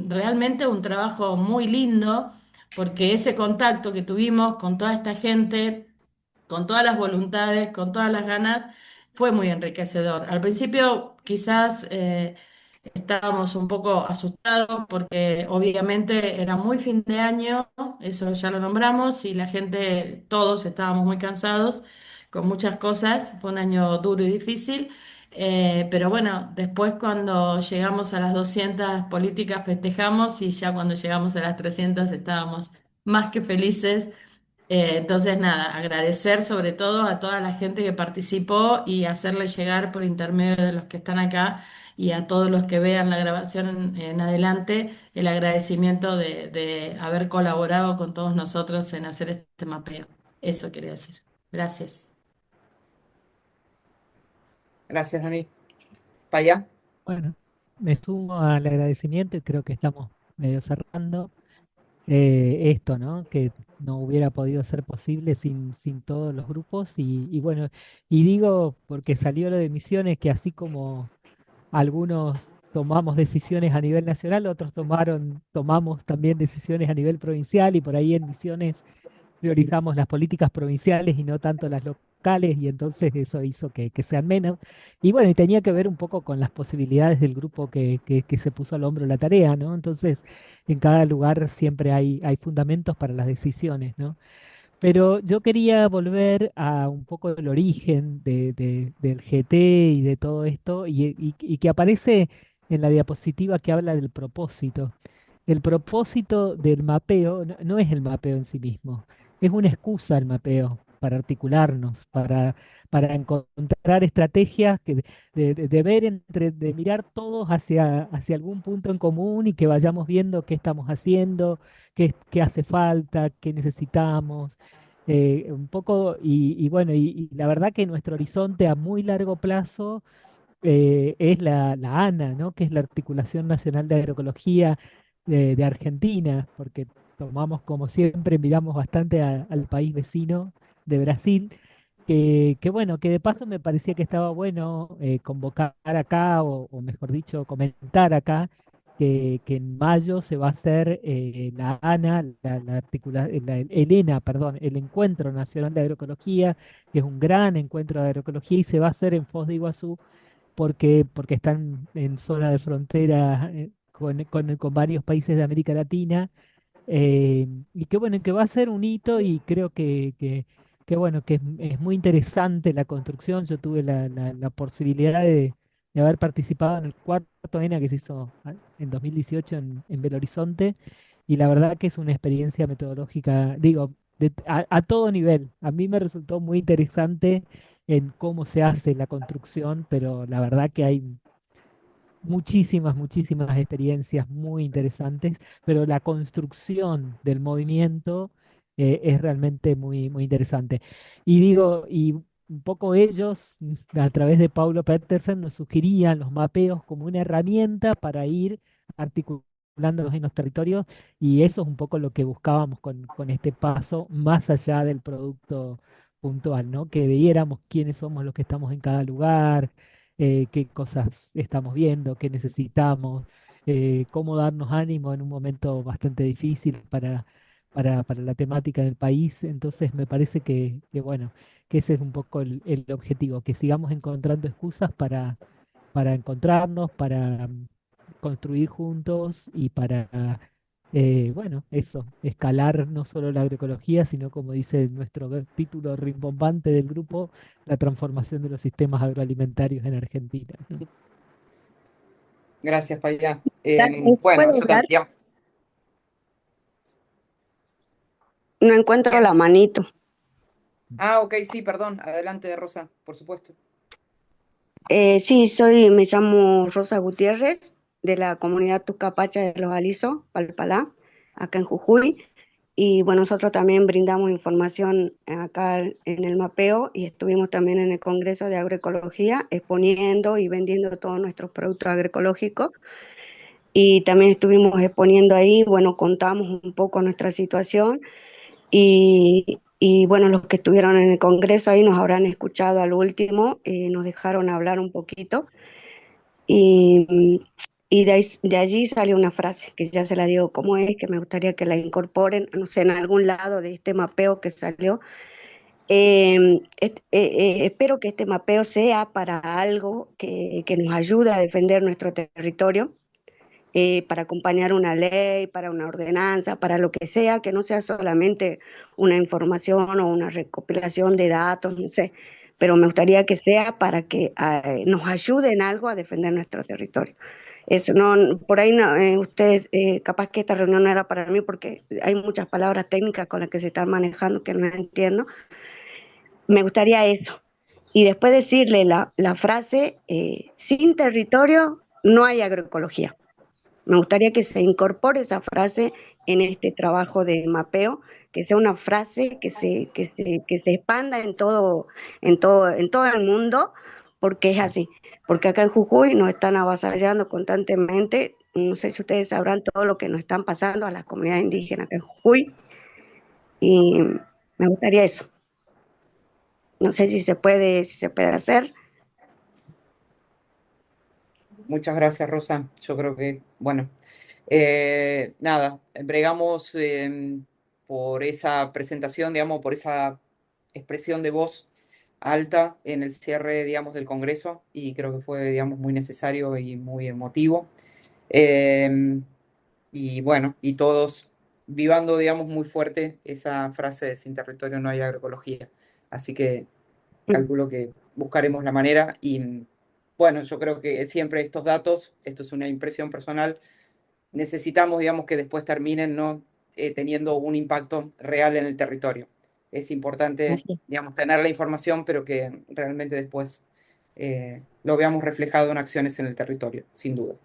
realmente un trabajo muy lindo porque ese contacto que tuvimos con toda esta gente, con todas las voluntades, con todas las ganas, fue muy enriquecedor. Al principio quizás estábamos un poco asustados porque obviamente era muy fin de año, eso ya lo nombramos, y la gente, todos estábamos muy cansados con muchas cosas, fue un año duro y difícil. Pero bueno, después cuando llegamos a las 200 políticas festejamos y ya cuando llegamos a las 300 estábamos más que felices. Entonces, nada, agradecer sobre todo a toda la gente que participó y hacerle llegar por intermedio de los que están acá y a todos los que vean la grabación en adelante el agradecimiento de haber colaborado con todos nosotros en hacer este mapeo. Eso quería decir. Gracias. Gracias, Dani. Paya. Bueno, me sumo al agradecimiento y creo que estamos medio cerrando esto, ¿no? Que no hubiera podido ser posible sin todos los grupos y bueno, y digo porque salió lo de Misiones que así como algunos tomamos decisiones a nivel nacional, otros tomamos también decisiones a nivel provincial y por ahí en Misiones priorizamos las políticas provinciales y no tanto las locales, y entonces eso hizo que sean menos. Y bueno, y tenía que ver un poco con las posibilidades del grupo que se puso al hombro la tarea, ¿no? Entonces, en cada lugar siempre hay fundamentos para las decisiones, ¿no? Pero yo quería volver a un poco el origen del GT y de todo esto, y que aparece en la diapositiva que habla del propósito. El propósito del mapeo no es el mapeo en sí mismo, es una excusa el mapeo para articularnos, para encontrar estrategias de ver de mirar todos hacia algún punto en común y que vayamos viendo qué estamos haciendo, qué hace falta, qué necesitamos. Un poco, y bueno, y la verdad que nuestro horizonte a muy largo plazo es la ANA, ¿no? Que es la Articulación Nacional de Agroecología de Argentina, porque tomamos, como siempre, miramos bastante al país vecino de Brasil, que bueno, que de paso me parecía que estaba bueno convocar acá, o mejor dicho, comentar acá, que en mayo se va a hacer la ANA, el ENA, perdón, el Encuentro Nacional de Agroecología, que es un gran encuentro de agroecología y se va a hacer en Foz de Iguazú porque están en zona de frontera con varios países de América Latina, y que bueno, que va a ser un hito y creo que bueno, que es muy interesante la construcción. Yo tuve la posibilidad de haber participado en el cuarto ENA que se hizo en 2018 en Belo Horizonte, y la verdad que es una experiencia metodológica, digo, a todo nivel. A mí me resultó muy interesante en cómo se hace la construcción, pero la verdad que hay muchísimas experiencias muy interesantes, pero la construcción del movimiento es realmente muy interesante. Y digo, y un poco ellos, a través de Paulo Petersen, nos sugerían los mapeos como una herramienta para ir articulándolos en los territorios, y eso es un poco lo que buscábamos con este paso, más allá del producto puntual, ¿no? Que viéramos quiénes somos los que estamos en cada lugar, qué cosas estamos viendo, qué necesitamos, cómo darnos ánimo en un momento bastante difícil para la temática del país. Entonces me parece bueno, que ese es un poco el objetivo, que sigamos encontrando excusas para encontrarnos, para construir juntos y para, bueno, eso, escalar no solo la agroecología, sino como dice nuestro título rimbombante del grupo, la transformación de los sistemas agroalimentarios en Argentina, ¿no? Gracias, Payá. ¿Puedo Bueno, yo hablar? también. No encuentro la manito. Ah, ok, sí, perdón. Adelante, Rosa, por supuesto. Sí, me llamo Rosa Gutiérrez, de la comunidad Tucapacha de los Alisos, Palpalá, acá en Jujuy. Y bueno, nosotros también brindamos información acá en el mapeo y estuvimos también en el Congreso de Agroecología exponiendo y vendiendo todos nuestros productos agroecológicos. Y también estuvimos exponiendo ahí, bueno, contamos un poco nuestra situación. Y bueno, los que estuvieron en el Congreso ahí nos habrán escuchado al último, nos dejaron hablar un poquito. Y, y de allí salió una frase que ya se la digo cómo es, que me gustaría que la incorporen, no sé, en algún lado de este mapeo que salió. Espero que este mapeo sea para algo que nos ayude a defender nuestro territorio, para acompañar una ley, para una ordenanza, para lo que sea, que no sea solamente una información o una recopilación de datos, no sé, pero me gustaría que sea para que nos ayude en algo a defender nuestro territorio. Eso no, por ahí no, ustedes, capaz que esta reunión no era para mí porque hay muchas palabras técnicas con las que se están manejando que no entiendo. Me gustaría eso. Y después decirle la frase, sin territorio no hay agroecología. Me gustaría que se incorpore esa frase en este trabajo de mapeo, que sea una frase que se expanda en todo el mundo, porque es así. Porque acá en Jujuy nos están avasallando constantemente. No sé si ustedes sabrán todo lo que nos están pasando a las comunidades indígenas acá en Jujuy. Y me gustaría eso. No sé si se puede hacer. Muchas gracias, Rosa. Yo creo que, bueno, nada, bregamos por esa presentación, digamos, por esa expresión de voz alta en el cierre, digamos, del Congreso, y creo que fue, digamos, muy necesario y muy emotivo. Y bueno, y todos vivando, digamos, muy fuerte esa frase de sin territorio no hay agroecología. Así que calculo que buscaremos la manera y bueno, yo creo que siempre estos datos, esto es una impresión personal, necesitamos, digamos, que después terminen, ¿no? Teniendo un impacto real en el territorio. Es importante, Así. digamos, tener la información, pero que realmente después lo veamos reflejado en acciones en el territorio, sin duda.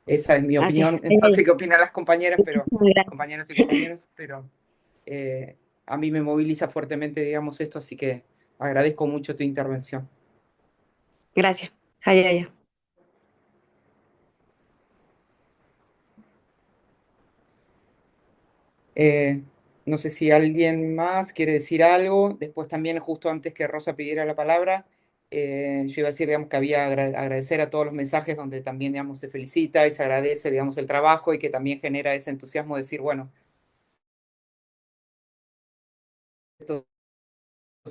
Esa es mi Así. opinión. No sé qué opinan las compañeras, pero Muchísimas gracias. compañeras y compañeros, pero a mí me moviliza fuertemente, digamos, esto, así que agradezco mucho tu intervención. Gracias. Hayaya. No sé si alguien más quiere decir algo. Después también, justo antes que Rosa pidiera la palabra, yo iba a decir, digamos, que había agradecer a todos los mensajes donde también, digamos, se felicita y se agradece, digamos, el trabajo y que también genera ese entusiasmo de decir, bueno, estos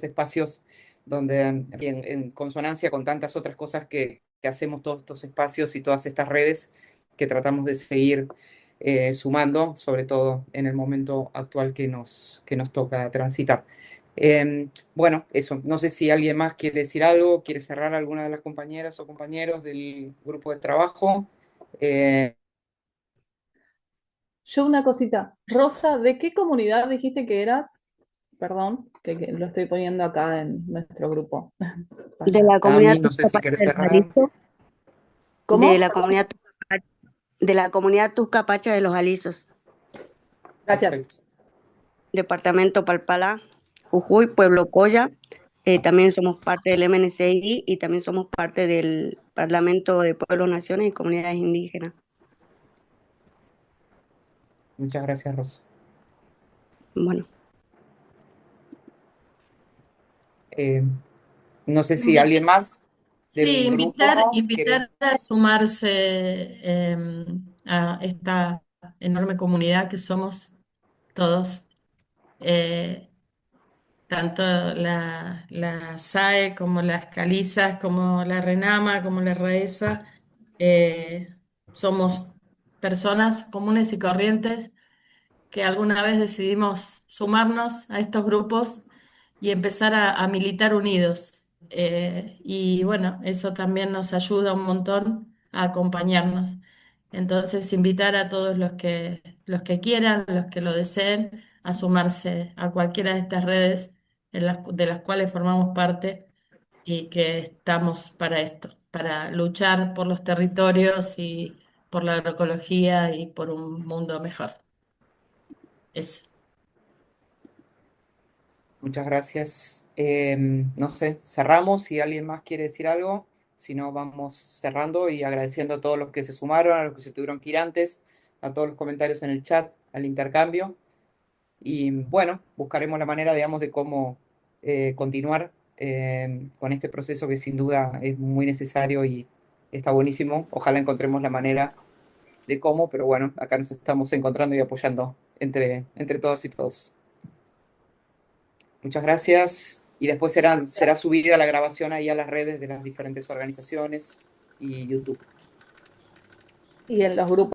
espacios donde en consonancia con tantas otras cosas que hacemos todos estos espacios y todas estas redes que tratamos de seguir sumando, sobre todo en el momento actual que nos toca transitar. Bueno, eso, no sé si alguien más quiere decir algo, quiere cerrar alguna de las compañeras o compañeros del grupo de trabajo. Yo una cosita. Rosa, ¿de qué comunidad dijiste que eras? Perdón, que lo estoy poniendo acá en nuestro grupo. De la comunidad Cami, no sé si Tuscapacha querés de los cerrar. Alisos. ¿Cómo? De la comunidad Tuscapacha de los Alisos. Gracias. Perfecto. Departamento Palpalá, Jujuy, Pueblo Coya. También somos parte del MNCI y también somos parte del Parlamento de Pueblos, Naciones y Comunidades Indígenas. Muchas gracias, Rosa. Bueno, No sé si alguien más Sí, del grupo quiere. invitar a sumarse a esta enorme comunidad que somos todos, eh, tanto la SAE como las Calizas, como la RENAMA, como la RAESA. Somos personas comunes y corrientes que alguna vez decidimos sumarnos a estos grupos y empezar a militar unidos. Y bueno, eso también nos ayuda un montón a acompañarnos. Entonces, invitar a todos los que quieran, los que lo deseen, a sumarse a cualquiera de estas redes de las cuales formamos parte y que estamos para esto, para luchar por los territorios y por la agroecología y por un mundo mejor. Eso. Muchas gracias. No sé, cerramos si alguien más quiere decir algo. Si no, vamos cerrando y agradeciendo a todos los que se sumaron, a los que se tuvieron que ir antes, a todos los comentarios en el chat, al intercambio. Y bueno, buscaremos la manera, digamos, de cómo continuar con este proceso que sin duda es muy necesario y está buenísimo. Ojalá encontremos la manera de cómo, pero bueno, acá nos estamos encontrando y apoyando entre todas y todos. Muchas gracias. Y después será subida la grabación ahí a las redes de las diferentes organizaciones y YouTube. Y en los grupos.